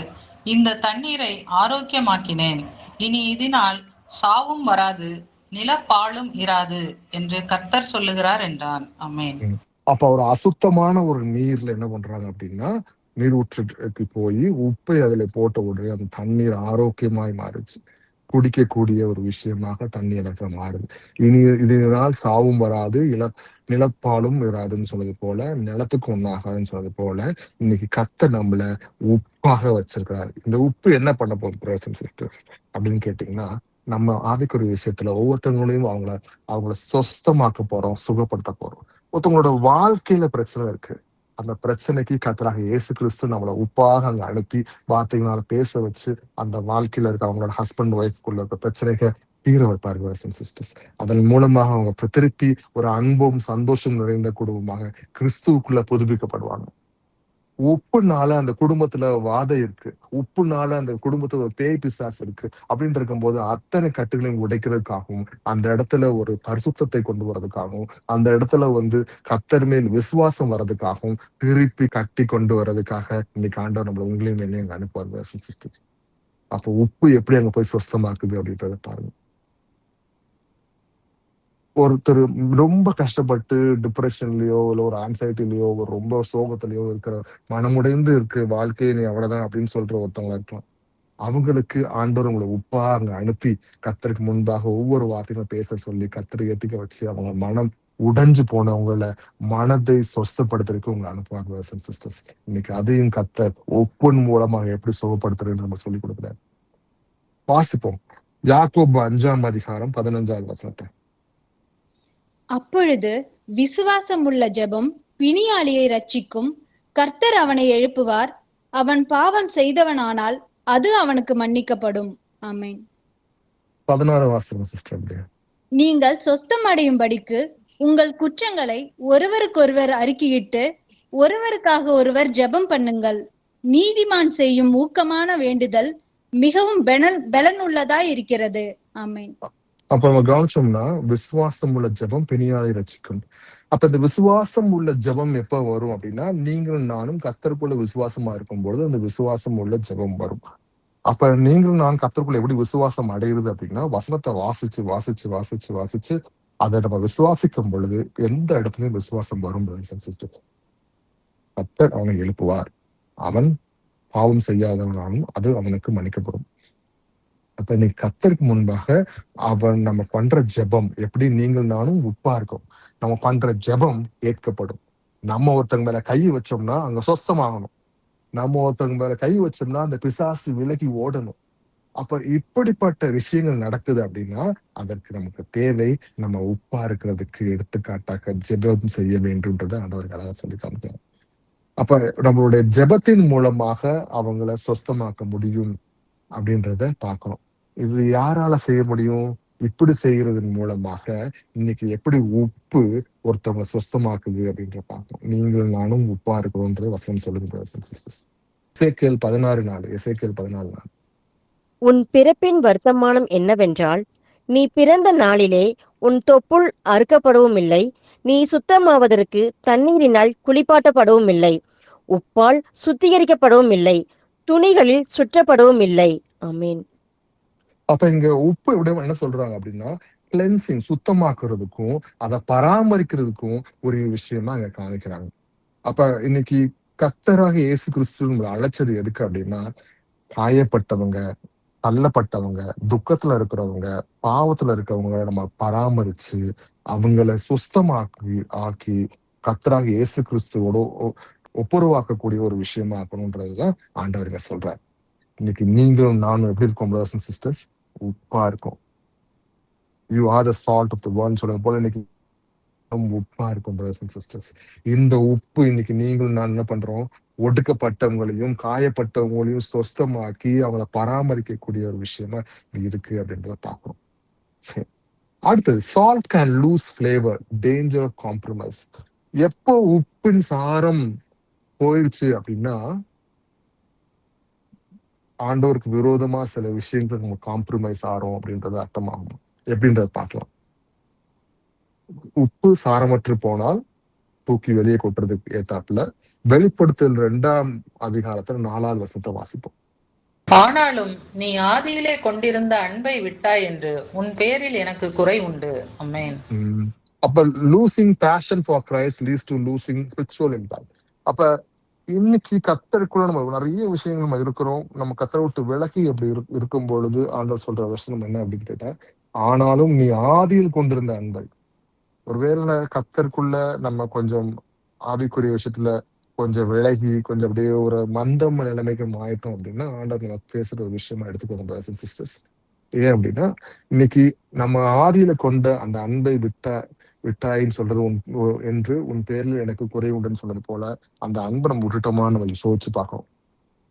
இந்த தண்ணீரை ஆரோக்கியமாக்கினேன், இனி இதனால் சாவும் வராது, நிலப்பாழும் இராது என்று கர்த்தர் சொல்லுகிறார் என்றான். ஆமென். அப்ப ஒரு அசுத்தமான ஒரு நீர்ல என்ன பண்றாங்க அப்படின்னா, நீரூற்றுக்கு போய் உப்பை அதுல போட்ட உடனே அந்த தண்ணீர் ஆரோக்கியமாய் மாறுச்சு. குடிக்கக்கூடிய ஒரு விஷயமாக தண்ணீர் மாறுது. இதனால் சாவும் வராது, நிலப்பாலும் இராதுன்னு சொன்னது போல, நிலத்துக்கு ஒண்ணாகாதுன்னு சொன்னது போல, இன்னைக்கு கர்த்தர் நம்மள உப்பாக வச்சிருக்கிறாரு. இந்த உப்பு என்ன பண்ண போகுது அப்படின்னு கேட்டீங்கன்னா, நம்ம ஆவிக்குரிய விஷயத்துல ஒவ்வொருத்தவங்களையும் அவங்கள சொஸ்தமாக்க போறோம், சுகப்படுத்த போறோம். ஒருத்தவங்களோட வாழ்க்கையில பிரச்சனை இருக்கு. அந்த பிரச்சனைக்கு கர்த்தராக இயேசு கிறிஸ்து நம்மளை உப்பாக அங்க அனுப்பி வார்த்தைகளால பேச வச்சு அந்த வாழ்க்கையில இருக்க அவங்களோட ஹஸ்பண்ட் ஒய்ஃப்குள்ள இருக்க பிரச்சனைக்கு தீர வைப்பார்கள் சிஸ்டர்ஸ். அதன் மூலமாக அவங்க திருப்பி ஒரு அன்பும் சந்தோஷம் நிறைந்த குடும்பமாக கிறிஸ்துவுக்குள்ள புதுப்பிக்கப்படுவாங்க. உப்புனால அந்த குடும்பத்துல வாதம் இருக்கு, உப்புனால அந்த குடும்பத்துல ஒரு பேய் பிசாசு இருக்கு அப்படின்னு இருக்கும்போது அத்தனை கட்டுகளையும் உடைக்கிறதுக்காகவும், அந்த இடத்துல ஒரு பரிசுத்தத்தை கொண்டு வர்றதுக்காகவும், அந்த இடத்துல வந்து கர்த்தர் மேல் விசுவாசம் வர்றதுக்காகவும், திருப்பி கட்டி கொண்டு வர்றதுக்காக இன்னைக்கு ஆண்டவர் நம்மள உங்களையும் என்னையும் அங்க அனுப்புவார். அப்போ உப்பு எப்படி அங்க போய் சுத்தமாக்குது அப்படின்றத பாருங்க. ஒருத்தர் ரொம்ப கஷ்டப்பட்டு டிப்ரெஷன்லயோ இல்ல ஒரு ஆன்சைட்டிலயோ ஒரு ரொம்ப சோகத்திலயோ இருக்கிற, மனமுடைந்து இருக்கு வாழ்க்கையை நீ அவ்வளவுதான் அப்படின்னு சொல்ற ஒருத்தவங்களா இருக்கலாம். அவங்களுக்கு ஆண்டவர் உங்களை உப்பா அங்க அனுப்பி கர்த்தருக்கு முன்பாக ஒவ்வொரு வார்த்தையும் பேச சொல்லி கர்த்தரை ஏத்திக்க வச்சு அவங்க மனம் உடைஞ்சு போனவங்களை மனதை சொஸ்தப்படுத்துறதுக்கு உங்களை அனுப்புவாங்க சிஸ்டர்ஸ். இன்னைக்கு அதையும் கர்த்தர் உப்பின் மூலமாக எப்படி சுகப்படுத்துறதுன்னு நம்ம சொல்லி கொடுக்குறாரு. வாசிப்போம் யாக்கோபு 5ஆம் அதிகாரம் 15வது வசனத்தை. அப்பொழுது விசுவாசம் உள்ள ஜெபம் பிணியாளியை ரட்சிக்கும், கர்த்தர் அவனை எழுப்புவார், அவன் பாவம் செய்தவனானால் அது அவனுக்கு மன்னிக்கப்படும். ஆமென். 16 வாசகம் சிஸ்டர். நீங்கள் சொஸ்தமடையும்படிக்கு உங்கள் குற்றங்களை ஒருவருக்கொருவர் அறிக்கையிட்டு ஒருவருக்காக ஒருவர் ஜெபம் பண்ணுங்கள். நீதிமான் செய்யும் ஊக்கமான வேண்டுதல் மிகவும் பலனுள்ளதாய் இருக்கிறது. ஆமென். அப்ப நம்ம கவனிச்சோம்னா விசுவாசம் உள்ள ஜெபம் பிணியாளை ரட்சிக்கும். அப்ப இந்த விசுவாசம் உள்ள ஜெபம் எப்ப வரும் அப்படின்னா, நீங்களும் நானும் கர்த்தருக்குள்ள விசுவாசமா இருக்கும்பொழுது அந்த விசுவாசம் உள்ள ஜெபம் வரும். அப்ப நீங்களும் நான் கர்த்தருக்குள்ள எப்படி விசுவாசம் அடைகிறது அப்படின்னா, வசனத்தை வாசிச்சு வாசிச்சு வாசிச்சு வாசிச்சு அதை நம்ம விசுவாசிக்கும் பொழுது எந்த இடத்துலயும் விசுவாசம் வரும். கர்த்தர் அவனை எழுப்புவார், அவன் பாவம் செய்யாதவனாலும் அது அவனுக்கு மன்னிக்கப்படும். அப்ப இன்னைக்கு கர்த்தருக்கு முன்பாக அவன் நம்ம பண்ற ஜெபம் எப்படி நீங்கள் நானும் உப்பா இருக்கும், நம்ம பண்ற ஜெபம் கேட்கப்படும். நம்ம ஒருத்தங்க மேல கை வச்சோம்னா அங்க சொஸ்தமாகணும், நம்ம ஒருத்தவங்க மேல கை வச்சோம்னா அந்த பிசாசு விலகி ஓடணும். அப்ப இப்படிப்பட்ட விஷயங்கள் நடக்குது அப்படின்னா அதற்கு நமக்கு தேவை நம்ம உப்பா இருக்கிறதுக்கு எடுத்துக்காட்டாக ஜெபம் செய்ய வேண்டும்ன்றதை ஆண்டவர்களாக சொல்லி காமிக்கிறார். அப்ப நம்மளுடைய ஜெபத்தின் மூலமாக அவங்கள சொஸ்தமாக்க முடியும் அப்படின்றத பார்க்கணும். இது யாரால செய்ய முடியும்? இப்படி செய்யறதன் மூலமாக இன்னைக்கு எப்படி உப்பு ஒருத்தவங்க சொஸ்தமாக்குது அப்படின்ற பார்க்கணும். நீங்கள் நானும் உப்பா இருக்கிறோன்றது வசனம் சொல்லுங்க. எசேக்கியேல் 16:4. உன் பிறப்பின் வர்த்தமானம் என்னவென்றால், நீ பிறந்த நாளிலே உன் தொப்புள் அறுக்கப்படவும் இல்லை, நீ சுத்தமாவதற்கு தண்ணீரினால் குளிப்பாட்டப்படவும் இல்லை, உப்பால் சுத்திகரிக்கப்படவும் இல்லை, துணிகளில் சுற்றப்படவும் இல்லை. ஆமென். அப்ப இங்க உப்பு எப்படி என்ன சொல்றாங்க அப்படின்னா, கிளென்சிங், சுத்தமாக்குறதுக்கும் அதை பராமரிக்கிறதுக்கும் ஒரு விஷயமா அங்க காமிக்கிறாங்க. அப்ப இன்னைக்கு கர்த்தராக இயேசு கிறிஸ்து நம்மளை அழைச்சது எதுக்கு அப்படின்னா, காயப்பட்டவங்க, தள்ளப்பட்டவங்க, துக்கத்துல இருக்கிறவங்க, பாவத்துல இருக்கிறவங்க நம்ம பராமரிச்சு அவங்கள ஆக்கி கர்த்தராக இயேசு கிறிஸ்துவோட ஒப்புரவாக்கக்கூடிய ஒரு விஷயமா ஆக்கணும்ன்றதுதான் ஆண்டவர் இங்க சொல்றாரு. இன்னைக்கு நீங்களும் நானும் எப்படி இருக்கோம் brothers and sisters? உப்பா இருக்கும். You are the salt of the world சொல்றது போல இன்னைக்கு உப்பா இருக்கும் brothers and sisters. இந்த உப்பு இன்னைக்கு நீங்களும் நான் என்ன பண்றோம்? ஒடுக்கப்பட்டவங்களையும் காயப்பட்டவங்களையும் சொஸ்தமாக்கி அவங்கள பராமரிக்கக்கூடிய ஒரு விஷயமா இருக்கு அப்படின்றத பாக்குறோம். அடுத்தது, salt can loose flavour, danger compromise. எப்போ உப்பின் சாரம் போயிடுச்சு அப்படின்னா ஆண்டவருக்கு விரோதமா சில விஷயங்கள் நம்ம காம்ப்ரமைஸ் ஆறோம் அப்படின்றது அர்த்தமாகும். எப்படின்றத பார்க்கலாம். உப்பு சாரமற்று போனால் தூக்கி வெளியே கொட்டுறதுக்கு ஏத்தாப்புல வெளிப்படுத்தல் 2ஆம் அதிகாரத்துல 4ஆவது வசனத்தை வாசிப்போம். ஆனாலும் நீ ஆதியிலே கொண்டிருந்த அன்பை விட்டாய் என்று உன் பேரில் எனக்கு குறை உண்டு. ஆமென். அப்ப losing passion for Christ leads to losing spiritual impact. அப்ப இன்னைக்கு கர்த்தருக்குள்ள நம்ம நிறைய விஷயங்கள் நம்ம இருக்கிறோம். நம்ம கர்த்தரை விட்டு விலகி அப்படி இருக்கும் பொழுது ஆண்டவர் சொல்ற வசனம் என்ன அப்படின்னு கேட்டா, ஆனாலும் நீ ஆதியில் கொண்டிருந்த அன்பை. ஒருவேளை கர்த்தருக்குள்ள நம்ம கொஞ்சம் ஆவிக்குரிய விஷயத்துல கொஞ்சம் விலகி கொஞ்சம் அப்படியே ஒரு மந்தம் நிலைமைக்கு ஆயிட்டோம் அப்படின்னா ஆண்டவர் நம்ம பேசுற ஒரு விஷயமா எடுத்துக்கணும் brothers and sisters. ஏன் அப்படின்னா இன்னைக்கு நம்ம ஆதியில கொண்ட அந்த அன்பை விட்டாயின்னு சொல்றது என்று உன் பேர்ல எனக்கு குறை உண்டுன்னு சொன்னது போல அந்த அன்பை நம்ம விட்டுட்டோமா நம்ம சோதிச்சு பார்க்கணும்.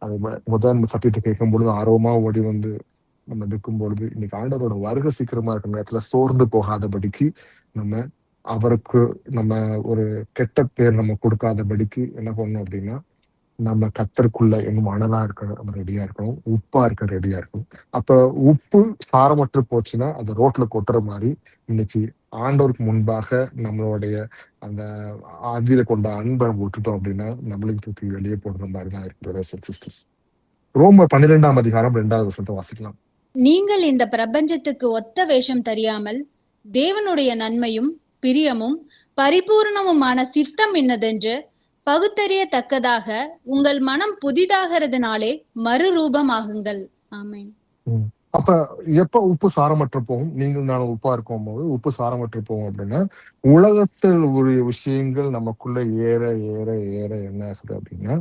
அது முதல் சத்தியத்தை கேட்கும் பொழுது ஆர்வமா ஓடி வந்து நம்ம நிற்கும் பொழுது இன்னைக்கு ஆண்டவரோட வருகை சீக்கிரமா இருக்கிற நேரத்துல சோர்ந்து போகாதபடிக்கு நம்ம அவருக்கு நம்ம ஒரு கெட்ட பேர் நம்ம கொடுக்காதபடிக்கு என்ன பண்ணணும் அப்படின்னா நம்ம கர்த்தருக்குள்ள இன்னும் அனலா இருக்க நம்ம ரெடியா இருக்கணும், உப்பா இருக்க ரெடியா இருக்கணும். அப்ப உப்பு சாரமற்று போச்சுன்னா அந்த ரோட்ல கொட்டுற மாதிரி இன்னைக்கு ஆண்டவருக்கு முன்பாக நம்மளுடைய அந்த ஆதியில கொண்ட அன்பை விட்டுட்டோம் அப்படின்னா நம்மளுக்கு தூக்கி வெளியே போடுற மாதிரி தான் இருக்கு brothers and sisters. ரோமர் 12ஆம் அதிகாரம் 2வது வசனத்தை வாசிக்கலாம். நீங்கள் இந்த பிரபஞ்சத்துக்கு ஒத்த வேஷம் தெரியாமல் தேவனுடைய நன்மையும் பிரியமும் பரிபூர்ணமுமான சித்தம் என்னதென்று பகுத்தறியத்தக்கதாக உங்கள் மனம் புதிதாகிறதுனாலே மறுரூபமாகுங்கள். ஆமென். அப்ப எப்ப உப்பு சாரமற்று போகும்? நீங்கள் நானும் உப்பா இருக்கும் போது உப்பு சாரமற்று போகும் அப்படின்னா உலகத்தில் ஒரு விஷயங்கள் நமக்குள்ள ஏற ஏற ஏற என்ன ஆகுது அப்படின்னா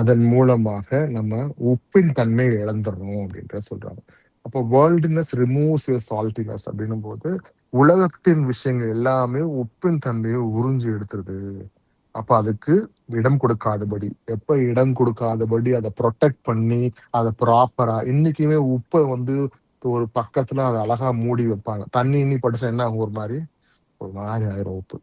அதன் மூலமாக நம்ம உப்பின் தன்மையை இழந்துடணும் அப்படின்ற சொல்றாங்க. அப்போ வேர்ல்டுனஸ் ரிமூவ்ஸ் யுவர் சால்ட்டினஸ் அப்படின்னும் போது உலகத்தின் விஷயங்கள் எல்லாமே உப்பின் தன்மையை உறிஞ்சி எடுத்துருது. அப்ப அதுக்கு இடம் கொடுக்காதபடி, எப்ப இடம் கொடுக்காதபடி அதை ப்ரொடெக்ட் பண்ணி அதை ப்ராப்பரா இன்னைக்குமே உப்பை வந்து ஒரு பக்கத்துல அதை அழகா மூடி வைப்பாங்க. தண்ணி இன்னி படிச்சா என்ன ஆகும்? ஒரு மாதிரி ஆயிரும் உப்பு.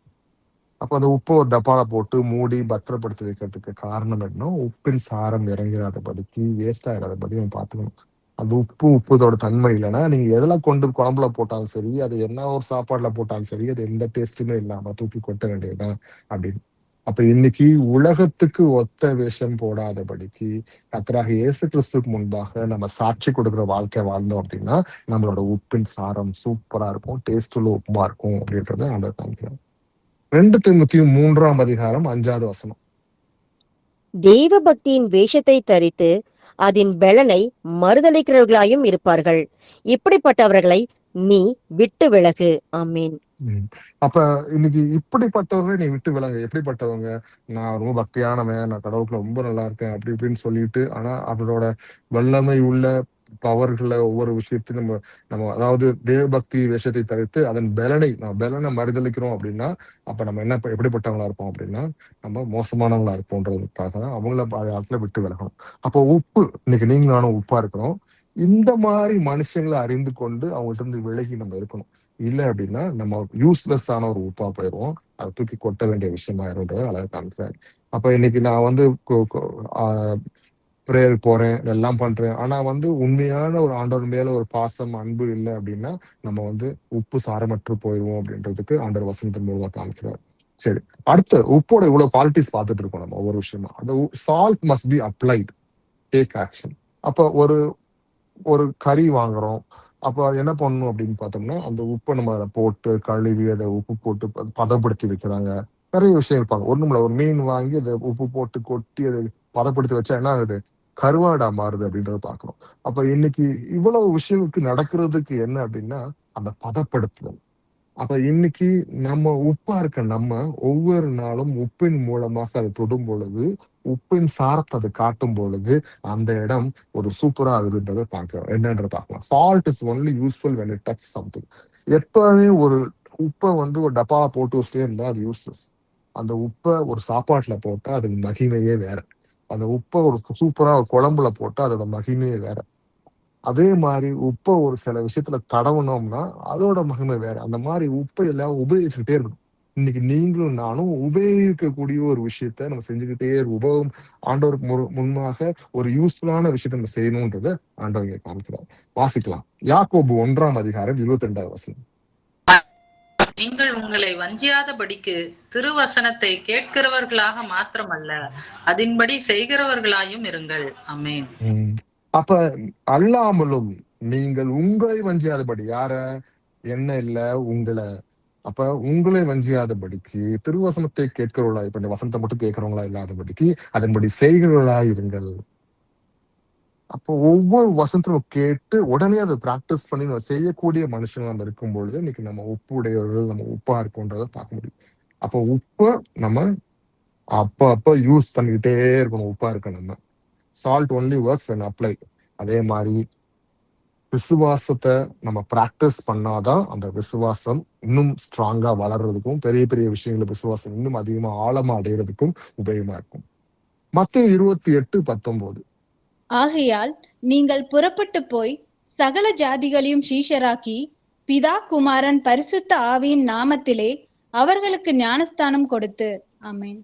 அப்ப அந்த உப்பு ஒரு டப்பால போட்டு மூடி பத்திரப்படுத்தி வைக்கிறதுக்கு காரணம் என்ன? உப்பின் சாரம் இறங்காதபடிக்கு வேஸ்ட் ஆகாதபடி நம்ம பாத்துக்கணும். அந்த உப்போட தன்மை இல்லைன்னா நீங்க எதெல்லாம் கொண்டு குழம்புல போட்டாலும் சரி, அது என்ன ஒரு சாப்பாடுல போட்டாலும் சரி, அது எந்த டேஸ்ட்டுமே இல்லாம தூக்கி கொட்ட வேண்டியதுதான் அப்படின்னு. அப்ப இன்னைக்கு உலகத்துக்கு ஒத்த வேஷம் போடாதபடிக்கு கர்த்தராக இயேசு கிறிஸ்துக்கு முன்பாக நம்ம சாட்சி கொடுக்குற வாழ்க்கை வாழ்ந்தோம் அப்படின்னா நம்மளோட உப்பின் சாரம் சூப்பரா இருக்கும், டேஸ்ட் உள்ள உப்புமா இருக்கும் அப்படின்றத அந்த காமிக்கிறோம். 2 தீமோத்தேயு 3ஆம் அதிகாரம் 5வது வசனம். தெய்வ பக்தியின் வேஷத்தை தரித்து அதன் பலனை மறுதளிக்கிறவர்களாயும் இருப்பார்கள். இப்படிப்பட்டவர்களை நீ விட்டு விலகு. ஆமீன். அப்ப இன்னைக்கு இப்படிப்பட்டவங்க நீ விட்டு விலங்க. எப்படிப்பட்டவங்க? நான் ரொம்ப பக்தியானவன், நான் கடவுளுக்கு ரொம்ப நல்லா இருக்கேன் அப்படி இப்படின்னு சொல்லிட்டு, ஆனா அவரோட வல்லமை உள்ள பவர்களை ஒவ்வொரு விஷயத்தையும் நம்ம நம்ம அதாவது தேவ பக்தி விஷயத்தை தவிர்த்து அதன் பலனை மறுதளிக்கிறோம் அப்படின்னா அப்ப நம்ம என்ன எப்படிப்பட்டவங்களா இருப்போம் அப்படின்னா நம்ம மோசமானவங்களா இருப்போன்றதுக்காக அவங்கள ஆட்களை விட்டு விலகணும். அப்போ உப்பு இன்னைக்கு நீங்களும் நானும் உப்பா இருக்கிறோம். இந்த மாதிரி மனுஷங்களை அறிந்து கொண்டு அவங்கள்ட்ட இருந்து விலகி நம்ம இருக்கணும். இல்ல அப்படின்னா நம்ம யூஸ்லெஸ் ஆன ஒரு உப்பா போயிடுவோம். அதை தூக்கி கொட்ட வேண்டிய விஷயமா இருந்தது அழகா காமிச்சாரு. அப்ப இன்னைக்கு நான் வந்து பிரேயர் போறேன், எல்லாம் பண்றேன், ஆனா வந்து உண்மையான ஒரு ஆண்டவர் மேல ஒரு பாசம் அன்பு இல்லை அப்படின்னா நம்ம வந்து உப்பு சாரமற்று போயிடுவோம் அப்படின்றதுக்கு ஆண்டவர் வசனத்தின் மூலமா காமிக்கிறார். சரி, அடுத்து உப்போட இவ்வளவு குவாலிட்டிஸ் பார்த்துட்டு இருக்கோம் நம்ம ஒவ்வொரு விஷயமா. அந்த salt must be applied, take action. அப்ப ஒரு கறி வாங்குறோம், அப்ப என்ன பண்ணணும் அப்படின்னு பார்த்தோம்னா, அந்த உப்பை நம்ம அதை போட்டு கழுவி அதை உப்பு போட்டு பதப்படுத்தி வைக்கிறாங்க. நிறைய விஷயம் இருப்பாங்க. ஒண்ணுமில்ல, ஒரு மீன் வாங்கி அதை உப்பு போட்டு கொட்டி அதை பதப்படுத்தி வச்சா என்ன ஆகுது? கருவாடா மாறுது அப்படின்றத பார்க்கிறோம். அப்ப இன்னைக்கு இவ்வளவு விஷயங்களுக்கு நடக்கிறதுக்கு என்ன அப்படின்னா, அந்த பதப்படுத்துதல். அப்ப இன்னைக்கு நம்ம உப்பா இருக்க நம்ம ஒவ்வொரு நாளும் உப்பின் மூலமாக அதை தொடும் பொழுது, உப்பின் சாரத்தை அது காட்டும் பொழுது, அந்த இடம் ஒரு சூப்பரா ஆகுதுன்றதை பார்க்கிறோம். என்னன்றத பார்க்கலாம். Salt is only useful when it touch something. எப்பவுமே ஒரு உப்பை வந்து ஒரு டப்பாவை போட்டு வச்சுட்டே இருந்தா அது யூஸ்லெஸ். அந்த உப்பை ஒரு சாப்பாட்டுல போட்டா அதுக்கு மகிமையே வேற. அந்த உப்பை ஒரு சூப்பரா ஒரு குழம்புல போட்டா அதோட மகிமையே வேற. அதே மாதிரி உப்பை ஒரு சில விஷயத்துல தடவுனோம்னா அதோட மகிமை வேற. அந்த மாதிரி உப்பை எல்லாம் உபயோகிச்சுக்கிட்டே இருக்கணும். இன்னைக்கு நீங்களும் நானும் உபயோகிக்கக்கூடிய ஒரு விஷயத்த நம்ம செஞ்சுக்கிட்டே இருக்கோம். ஆண்டவருக்கு முன்பாக ஒரு யூஸ்ஃபுல்லான விஷயத்த நம்ம செய்யணும்ன்றத ஆண்டவர் இங்க காமிக்கிறார். வாசிக்கலாம். யாக்கோபு 1-ம் 22வது வசனம். நீங்கள் உங்களை வஞ்சியாதபடிக்கு திருவசனத்தை கேட்கிறவர்களாக மாத்திரமல்ல, அதன்படி செய்கிறவர்களாயும் இருங்கள். ஆமென். அப்ப அல்லாமலும் நீங்கள் உங்களை வஞ்சியாதபடி, யார? என்ன இல்ல, உங்களை. அப்ப உங்களை வஞ்சியாதபடிக்கு திருவசனத்தை கேட்கிறவர்களா, இப்ப இந்த வசனத்தை மட்டும் கேட்கிறவங்களா இல்லாதபடிக்கு அதன்படி செய்கிறவர்களா இருங்கள். அப்போ ஒவ்வொரு வசனத்தையும் கேட்டு உடனே அதை பிராக்டிஸ் பண்ணி நம்ம செய்யக்கூடிய மனுஷங்க நம்ம இருக்கும் பொழுது இன்னைக்கு நம்ம உப்பு உடையவர்கள், நம்ம உப்பா இருக்கோன்றதை பார்க்க முடியும். அப்போ உப்பை நம்ம அப்ப யூஸ் பண்ணிக்கிட்டே இருக்கணும். உப்பா இருக்க நம்ம salt only works when applied. அதே மாதிரி விசுவாசத்தை நம்ம பிராக்டிஸ் பண்ணாதான் அந்த விசுவாசம் இன்னும் ஸ்ட்ராங்கா வளர்றதுக்கும் பெரிய பெரிய விஷயங்களை விசுவாசம் இன்னும் அதிகமா ஆழமா அடைகிறதுக்கும் உபயோகமா இருக்கும். மத்தேயு 28:19. ஆகையால் நீங்கள் புறப்பட்டு போய் சகல ஜாதிகளையும் சீஷராக்கி பிதா குமாரன் பரிசுத்த ஆவியின் நாமத்திலே அவர்களுக்கு ஞானஸ்தானம் கொடுத்து. ஆமென்.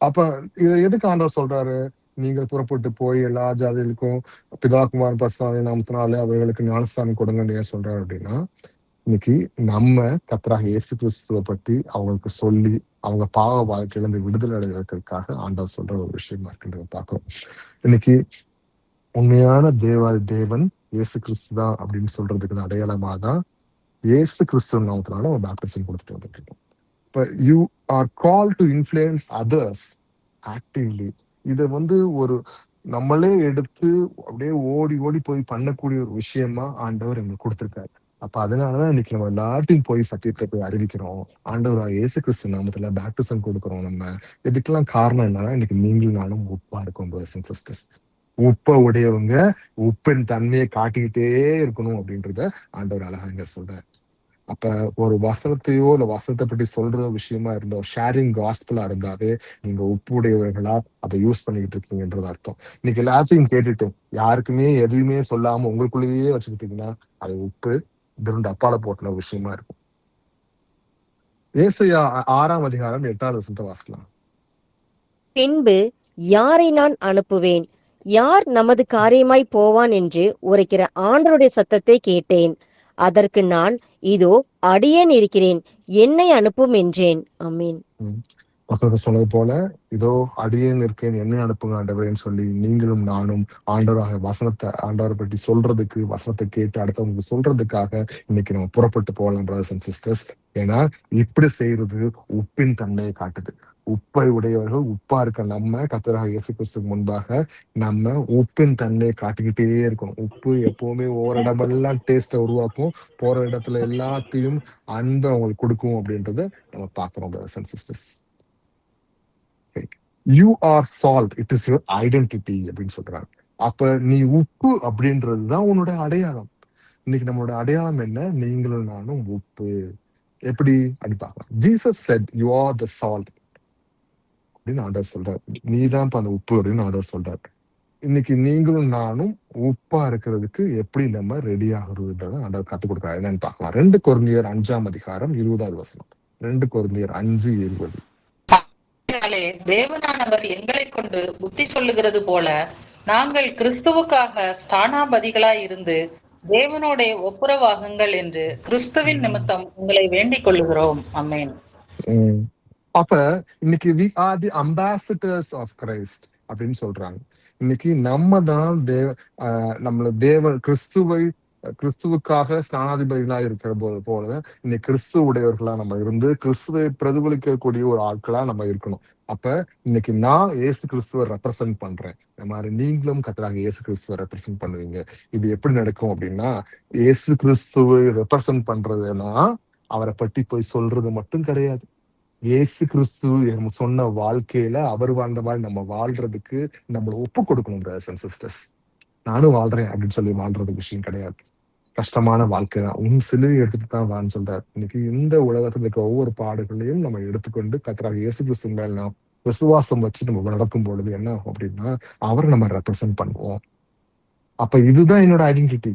அப்ப இதை எதுக்கு ஆண்டவர் சொல்றாரு? நீங்கள் புறப்பட்டு போய் எல்லா ஜாதிகளுக்கும் பிதா குமாரன் பரிசுத்த ஆவியின் நாமத்தினாலே அவர்களுக்கு ஞானஸ்தானம் கொடுங்கன்னு ஏன் சொல்றாரு அப்படின்னா, இன்னைக்கு நம்ம கர்த்தராகிய இயேசு கிறிஸ்துவை பற்றி அவங்களுக்கு சொல்லி அவங்க பாவ வாழ்க்கையில இருந்து விடுதலை அடைவதற்காக ஆண்டவர் சொல்ற ஒரு விஷயமா இருக்குன்றத பார்க்கிறோம். இன்னைக்கு உண்மையான தேவன் இயேசு கிறிஸ்து தான் அப்படின்னு சொல்றதுக்கு அடையாளமா தான் இயேசு கிறிஸ்துவ நாமத்தினால ஒரு பேப்டிசம் கொடுத்துட்டு வந்துட்டு இருக்கோம். இப்ப you are call to influence others actively. இதை வந்து ஒரு நம்மளே எடுத்து அப்படியே ஓடி ஓடி போய் பண்ணக்கூடிய ஒரு விஷயமா ஆண்டவர் எங்களுக்கு கொடுத்திருக்காரு. அப்ப அதனாலதான் இன்னைக்கு நம்ம எல்லாத்தையும் போய் சத்தியத்தை போய் அறிவிக்கிறோம். ஆண்டவர் இயேசு கிறிஸ்து நாமத்துல பேப்டிசம் கொடுக்கிறோம். நம்ம இதுக்கெல்லாம் காரணம் என்னன்னா, இன்னைக்கு நீங்களும் நானும் உப்பா இருக்கோம் brothers and sisters. உப்பை உடையவங்க உப்பின் தன்மையை காட்டிக்கிட்டே இருக்கணும் அப்படின்றத ஆண்டவர் அழகா இங்க சொல்றாரு. அப்ப ஒரு வசனத்தையோ இல்ல வசனத்தை பற்றி சொல்ற விஷயமா இருந்தா ஷேரிங் காஸ்பலா இருந்தாவே நீங்க உப்பு உடையவர்களா அதை யூஸ் பண்ணிக்கிட்டு இருக்கீங்கன்றது அர்த்தம். இன்னைக்கு எல்லாத்தையும் கேட்டுட்டு யாருக்குமே எதுவுமே சொல்லாம உங்களுக்குள்ளேயே வச்சுக்கிட்டீங்கன்னா அது உப்பு திருண்டு அப்பால போட்டுன விஷயமா இருக்கும். ஏசாயா 6-ம் 8வது வசனத்தை வாசிக்கலாம். பின்பு யாரை நான் அனுப்புவேன், யார் நமது காரியமாய் போவான் என்று உரைக்கிற ஆண்டவருடைய சத்தத்தை கேட்டேன். அதற்கு நான், இதோ அடியேன் இருக்கிறேன், என்னை அனுப்பும் என்றேன். ஆமென். வசனத்தை சொன்னது போல, இதோ அடியேன் இருக்கேன், என்னை அனுப்புங்க ஆண்டவரேன்னு சொல்லி நீங்களும் நானும் ஆண்டவராக வசனத்தை ஆண்டவரை பற்றி சொல்றதுக்கு, வசனத்தை கேட்டு அடுத்தவங்களுக்கு சொல்றதுக்காக இன்னைக்கு நம்ம புறப்பட்டு போகலாம் brothers and sisters. ஏன்னா இப்படி செய்யறது உப்பின் தன்மையை காட்டுது. உப்பை உடையவர்கள் உப்பா இருக்க நம்ம கர்த்தராகிய இயேசு கிறிஸ்துவுக்கு முன்பாக நம்ம உப்பின் தன்மையை காட்டிக்கிட்டே இருக்கணும். உப்பு எப்பவுமே ஒவ்வொரு இடமெல்லாம் டேஸ்ட உருவாக்கும், போற இடத்துல எல்லாத்தையும் அன்பை அவங்களுக்கு கொடுக்கும் அப்படின்றத நம்ம பார்க்கிறோம் brothers and sisters. You are salt, it is your identity அப்படின்னு சொல்றாங்க. அப்ப நீ உப்பு அப்படின்றதுதான் உன்னோட அடையாளம். இன்னைக்கு நம்மளோட அடையாளம் என்ன? நீங்களும் நானும் உப்பு. எப்படி அப்படி பார்க்கலாம். Jesus set you are the salt அப்படின்னு ஆண்டவர் சொல்றாரு. நீதான் அந்த உப்பு அப்படின்னு ஆண்டவர் சொல்றாரு. இன்னைக்கு நீங்களும் நானும் உப்பா இருக்கிறதுக்கு எப்படி நம்ம ரெடி ஆகுறதுன்றத ஆண்டவர் கத்துக் கொடுக்குறாரு. என்னன்னு பார்க்கலாம். 2 கொரிந்தியர் 5-ம் 20வது வசனம். 2 கொரிந்தியர் 5:20. தேவனானவர் எங்களை கொண்டு புத்தி சொல்லுகிறது போல நாங்கள் கிறிஸ்துவுக்காக ஸ்தானாபதிகளாய் இருந்து தேவனோட ஒப்புரவாகுங்கள் என்று கிறிஸ்துவின் நிமித்தம் உங்களை வேண்டிக் கொள்ளுகிறோம். ஆமென். அப்ப இன்னைக்கு we are the ambassadors of Christ. அப்படின்னு சொல்றாங்க. இன்னைக்கு நம்ம தான் கிறிஸ்துவுக்காக ஸ்நானாதிபதிகளா இருக்கிற போல இன்னைக்கு கிறிஸ்துவ உடையவர்களா நம்ம இருந்து கிறிஸ்துவை பிரதிபலிக்கக்கூடிய ஒரு ஆட்களா நம்ம இருக்கணும். அப்ப இன்னைக்கு நான் இயேசு கிறிஸ்துவ ரெப்ரசென்ட் பண்றேன், இந்த மாதிரி நீங்களும் கர்த்தராகிய இயேசு கிறிஸ்துவ ரெப்ரசென்ட் பண்ணுவீங்க. இது எப்படி நடக்கும் அப்படின்னா, இயேசு கிறிஸ்துவை ரெப்ரசென்ட் பண்றதுன்னா அவரை பற்றி போய் சொல்றது மட்டும் கிடையாது. இயேசு கிறிஸ்து சொன்ன வாழ்க்கையில அவர் வாழ்ந்த மாதிரி நம்ம வாழ்றதுக்கு நம்மள ஒப்பு கொடுக்கணும் பிரதர்ஸ் அண்ட் சிஸ்டர்ஸ். நானும் வாழ்றேன் அப்படின்னு சொல்லி வாழ்றது விஷயம் கிடையாது. கஷ்டமான வாழ்க்கை தான், உன் சிலுவை எடுத்துட்டு தான் வான்னு சொல்றாரு. இன்னைக்கு இந்த உலகத்துல இருக்க ஒவ்வொரு பாடுகளையும் நம்ம எடுத்துக்கொண்டு கர்த்தராகிய இயேசு கிறிஸ்து மேல நாம் விசுவாசம் வச்சு நம்ம நடக்கும் பொழுது என்ன ஆகும் அப்படின்னா, அவரை நம்ம ரெப்ரசென்ட் பண்ணுவோம். அப்ப இதுதான் என்னோட ஐடென்டிட்டி,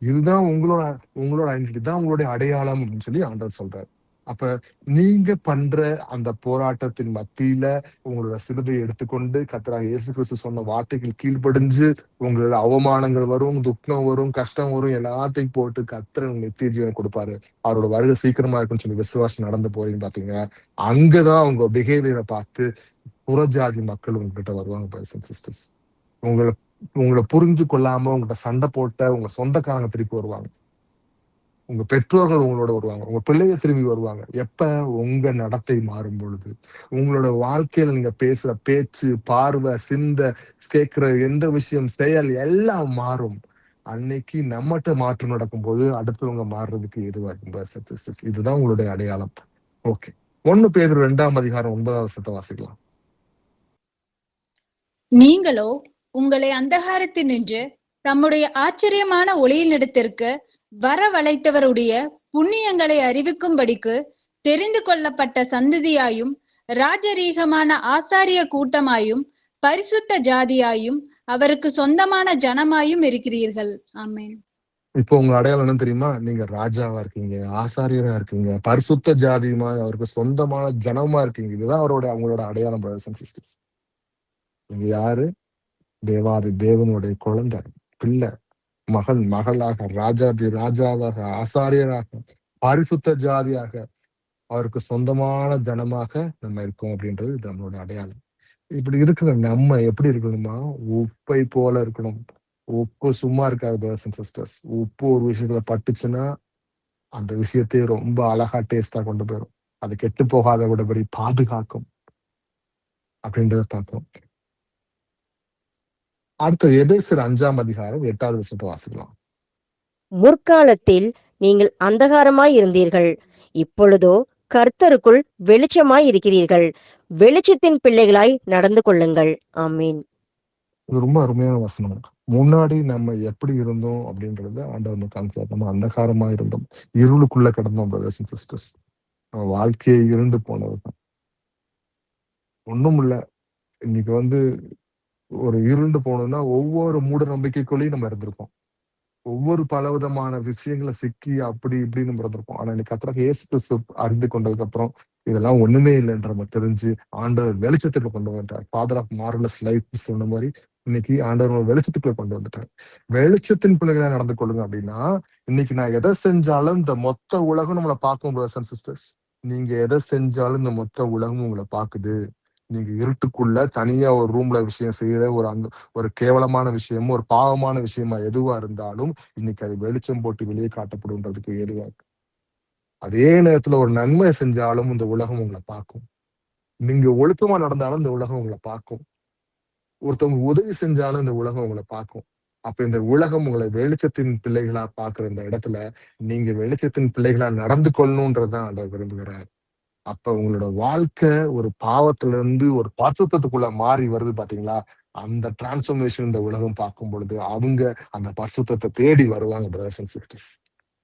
இதுதான் உங்களோட ஐடென்டிட்டி தான் உங்களுடைய அடையாளம் அப்படின்னு சொல்லி ஆண்டவர் சொல்றாரு. அப்ப நீங்க பண்ற அந்த போராட்டத்தின் மத்தியில உங்களோட சிலுவையை எடுத்துக்கொண்டு கர்த்தராகிய இயேசு கிறிஸ்து சொன்ன வார்த்தைகள் கீழ்ப்படிஞ்சு உங்களோட அவமானங்கள் வரும், துக்கம் வரும், கஷ்டம் வரும், எல்லாத்தையும் போட்டு கர்த்தர் உங்களுக்கு நித்திய ஜீவனை கொடுப்பாரு. அவரோட வருகை சீக்கிரமா இருக்குன்னு சொல்லி விசுவாசம் நடந்து போறீங்க பாத்தீங்க, அங்கதான் உங்க பிஹேவியரை பார்த்து புறஜாதி மக்கள் உங்ககிட்ட வருவாங்க சிஸ்டர்ஸ். உங்களை புரிஞ்சு கொள்ளாம உங்கள்கிட்ட சண்டை போட்ட உங்க சொந்தக்காரங்க திருப்பி வருவாங்க, உங்க பெற்றோர்கள் உங்களோட வருவாங்க, உங்க பிள்ளைங்க திரும்பி வருவாங்க. எப்ப உங்க நடத்தை மாறும் பொழுது, உங்களோட வாழ்க்கையில நீங்க பேசுற பேச்சு, பார்வை, சிந்தை, கேட்கிற எந்த விஷயம், செயல் எல்லாம் மாறும். அன்னைக்கு நம்மகிட்ட மாற்றம் நடக்கும் போது அடுத்தவங்க மாறுறதுக்கு எதுவா இருக்கும். இதுதான் உங்களுடைய அடையாளம். ஓகே, 1 பேதுரு 2:9 வாசிக்கலாம். நீங்களோ உங்களை அந்தகாரத்தினின்று தம்முடைய ஆச்சரியமான ஒளியினிடத்திற்கு வரவழைத்தவருடைய புண்ணியங்களை அறிவிக்கும்படிக்கு தெரிந்து கொள்ளப்பட்ட சந்ததியாயும் ராஜரீகமான ஆசாரிய கூட்டமாயும் பரிசுத்த ஜாதியாயும் அவருக்கு சொந்தமான ஜனமாயும் இருக்கிறீர்கள். ஆமென். இப்போ உங்க அடையாளம் என்ன தெரியுமா? நீங்க ராஜாவா இருக்கீங்க, ஆசாரியரா இருக்கீங்க, பரிசுத்த ஜாதியுமா அவருக்கு சொந்தமான ஜனமா இருக்கீங்க. இதுதான் அவங்களோட அடையாளம் பிரதர்ஸ் அண்ட் சிஸ்டர்ஸ். நீங்க யாரு? தேவாதி தேவனுடைய குழந்தை, பிள்ளை, மகளாக, ராஜாவாக, ஆசாரியராக, பரிசுத்த ஜாதியாக, அவருக்கு சொந்தமான ஜனமாக நம்ம இருக்கோம் அப்படின்றது இது நம்மளோட அடையாளம். இப்படி இருக்கிற நம்ம எப்படி இருக்கணுமா? உப்பை போல இருக்கணும். உப்பு சும்மா இருக்காது பிரதர்ஸ் அண்ட் சிஸ்டர்ஸ். உப்பு ஒரு விஷயத்துல பட்டுச்சுன்னா அந்த விஷயத்தையே ரொம்ப அழகா டேஸ்டா கொண்டு போயிடும். அது கெட்டு போகாத விடபடி பாதுகாக்கும் அப்படின்றத பார்க்கிறோம். அடுத்த எபேசியர் 5:8 வாசிக்கலாம். முற்காலத்தில் நீங்கள் அந்தகாரமாய் இருந்தீர்கள், இப்பொழுதோ கர்த்தருக்குள் வெளிச்சமாய் இருக்கிறீர்கள். வெளிச்சத்தின் பிள்ளைகளாய் நடந்து கொள்ளுங்கள். ஆமீன். இது ரொம்ப அருமையான வசனம். முன்னாடி நம்ம எப்படி இருந்தோம் அப்படின்றத ஆண்டவர் காமிக்கிறார். நம்ம அந்தகாரமா இருந்தோம், இருளுக்குள்ள கிடந்தோம் பிரதர்ஸ் அண்ட் சிஸ்டர்ஸ். நம்ம வாழ்க்கையை இருண்டு போனதுதான், ஒண்ணும் இல்ல. இன்னைக்கு ஒரு இருண்டு போனோம்னா ஒவ்வொரு மூட நம்பிக்கைக்குள்ளேயும் நம்ம இருந்திருப்போம். ஒவ்வொரு பலவிதமான விஷயங்களை சிக்கி அப்படி இப்படின்னு நம்ம இருந்திருப்போம். ஆனா இன்னைக்கு கர்த்தராகிய இயேசு கிறிஸ்து அறிந்து கொண்டதுக்கு அப்புறம் இதெல்லாம் ஒண்ணுமே இல்லைன்ற நம்ம தெரிஞ்சு ஆண்டவர் வெளிச்சத்துக்குள்ள கொண்டு வந்துட்டார். ஃபாதர் ஆஃப் மார்வெலஸ் லைஃப் சொன்ன மாதிரி இன்னைக்கு ஆண்டவர் வெளிச்சத்துக்குள்ள கொண்டு வந்துட்டார். வெளிச்சத்தின் பிள்ளைகளா நடந்து கொள்ளுங்க அப்படின்னா, இன்னைக்கு நான் எதை செஞ்சாலும் இந்த மொத்த உலகம் நம்மளை பார்க்கும் பிரதர்ஸ் அண்ட் சிஸ்டர்ஸ். நீங்க எதை செஞ்சாலும் இந்த மொத்த உலகம் உங்களை பாக்குது. நீங்க இருட்டுக்குள்ள தனியா ஒரு ரூம்ல விஷயம் செய்யற ஒரு கேவலமான விஷயமும் ஒரு பாவமான விஷயமா எதுவா இருந்தாலும் இன்னைக்கு அது வெளிச்சம் போட்டு வெளியே காட்டப்படுன்றதுக்கு ஏதுவா இருக்கு. அதே நேரத்துல ஒரு நன்மை செஞ்சாலும் இந்த உலகம் உங்களை பார்க்கும். நீங்க ஒழுக்கமா நடந்தாலும் இந்த உலகம் உங்களை பார்க்கும். ஒருத்தவங்க உதவி செஞ்சாலும் இந்த உலகம் உங்களை பார்க்கும். அப்ப இந்த உலகம் உங்களை வெளிச்சத்தின் பிள்ளைகளா பாக்குற இந்த இடத்துல நீங்க வெளிச்சத்தின் பிள்ளைகளா நடந்து கொள்ளணும்ன்றதுதான் அதை விரும்புகிறார். அப்ப உங்களோட வாழ்க்கை ஒரு பாவத்துல இருந்து ஒரு பரிசுத்தத்துக்குள்ள மாறி வருது பாத்தீங்களா? அந்த டிரான்ஸ்பர்மேஷன் இந்த உலகம் பார்க்கும் பொழுது அவங்க அந்த பரிசுத்தத்தை தேடி வருவாங்க பிரதர்ஸ் அண்ட் சிஸ்டர்ஸ்.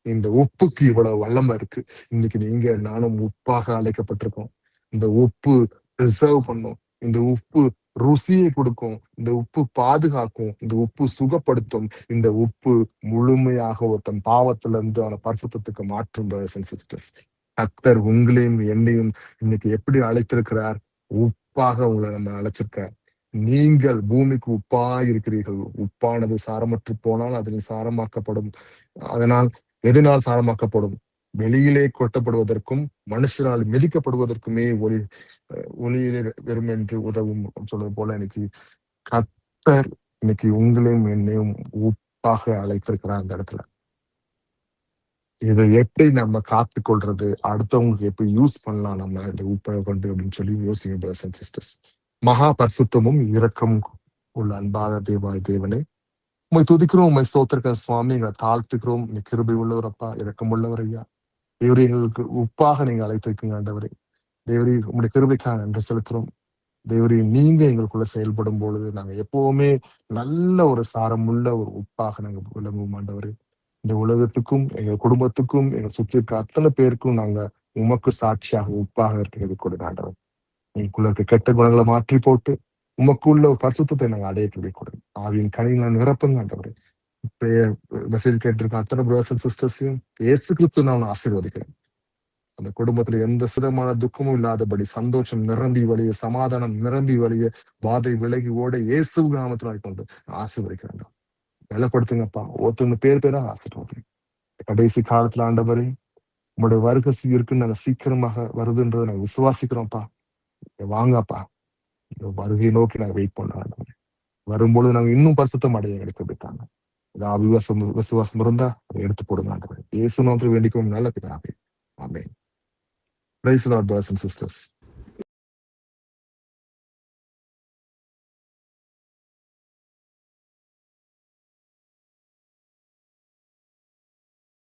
இந்த உப்புக்கு இவ்வளவு வல்லமை இருக்கு. இன்னைக்கு நீங்க நானும் உப்பாக அழைக்கப்பட்டிருக்கோம். இந்த உப்பு ரிசர்வ் பண்ணும், இந்த உப்பு ருசியை கொடுக்கும், இந்த உப்பு பாதுகாக்கும், இந்த உப்பு சுகப்படுத்தும், இந்த உப்பு முழுமையாக ஒருத்தன் பாவத்துல இருந்து அவன பரிசுத்தத்துக்கு மாற்றும் பிரதர்ஸ் அண்ட் சிஸ்டர்ஸ். கர்த்தர் உங்களையும் என்னையும் இன்னைக்கு எப்படி அழைத்திருக்கிறார்? உப்பாக உங்களை நம்ம அழைச்சிருக்கார். நீங்கள் பூமிக்கு உப்பாய் இருக்கிறீர்கள். உப்பானது சாரமற்று போனால் அதில் சாரமாக்கப்படும். அதனால் எதனால் சாரமாக்கப்படும்? வெளியிலே கொட்டப்படுவதற்கும் மனுஷனால் மிதிக்கப்படுவதற்குமே ஒளியிலே வெறும் என்று உதவும் சொல்றது போல இன்னைக்கு கர்த்தர் இன்னைக்கு உங்களையும் என்னையும் உப்பாக அழைத்திருக்கிறார் அந்த இடத்துல. இதை எப்படி நம்ம காத்து கொள்றது, அடுத்தவங்களுக்கு எப்படி யூஸ் பண்ணலாம் நம்ம இந்த உப்பை கொண்டு அப்படின்னு சொல்லி யோசிங்க brothers and sisters. மகா பரிசுத்தமும் இரக்கமும் உள்ள அன்பாத தேவனே, உண்மை துதிக்கிறோம், உண்மை ஸ்தோத்திரிக்கிற சுவாமி, எங்களை தாழ்த்துக்கிறோம். நீ கிருபை உள்ளவரப்பா, இரக்கம் உள்ளவர் ஐயா. தேவரே, எங்களுக்கு உப்பாக நீங்க அழைத்திருக்கீங்க ஆண்டவரே. தேவரே, உங்களுடைய கிருபைக்காக நன்றி செலுத்துறோம். தேவரே, நீங்க எங்களுக்குள்ள செயல்படும் பொழுது நாங்க எப்பவுமே நல்ல ஒரு சாரமுள்ள ஒரு உப்பாக நாங்க விளங்குவோம் ஆண்டவரே. இந்த உலகத்துக்கும் எங்க குடும்பத்துக்கும் எங்க சுற்றி இருக்க அத்தனை பேருக்கும் நாங்க உமக்கு சாட்சியாக உப்பாக இருக்கிறது கொடுங்க ஆண்டவர். எங்களுக்குள்ள இருக்க கெட்ட குணங்களை மாற்றி போட்டு உமக்குள்ள ஒரு பரிசுத்தத்தை நாங்க அடைய கொடுங்க. ஆவியின் கனிகளை நிரப்புங்க ஆண்டவரே. இப்படியே மெசேஜ் கேட்டிருக்க அத்தனை பிரதர்ஸ் அண்ட் சிஸ்டர்ஸையும் இயேசு கிறிஸ்து நான் ஆசீர்வதிக்கிறேன். அந்த குடும்பத்துல எந்த விதமான துக்கமும் இல்லாதபடி சந்தோஷம் நிரம்பி வழிய, சமாதானம் நிரம்பி வழிய, வாதை விலகி ஓட இயேசு நாமத்துல கொண்டு ஆசீர்வதிக்கிறேன். பலப்படுத்துங்கப்பா. ஒருத்தவங்க பேரா ஆசீர்வதிங்க. கடைசி காலத்துல ஆண்டவரே, உங்களுடைய வருகை இருக்குன்னு நாங்க சீக்கிரமாக வருதுன்றதை நாங்க விசுவாசிக்கிறோம்ப்பா. வாங்கப்பா, வருகையை நோக்கி நாங்க வெயிட் பண்ண. வரும்பொழுது நாங்க இன்னும் பரிசுத்தம் அடைய எடுத்து விட்டாங்க. விசுவாசம் இருந்தா அதை எடுத்து போடுங்க ஆண்டவரே. இயேசு நாமத்தில் வேண்டிக்கும் நல்ல பிதாவே. ஆமென். Praise the Lord, brothers and sisters.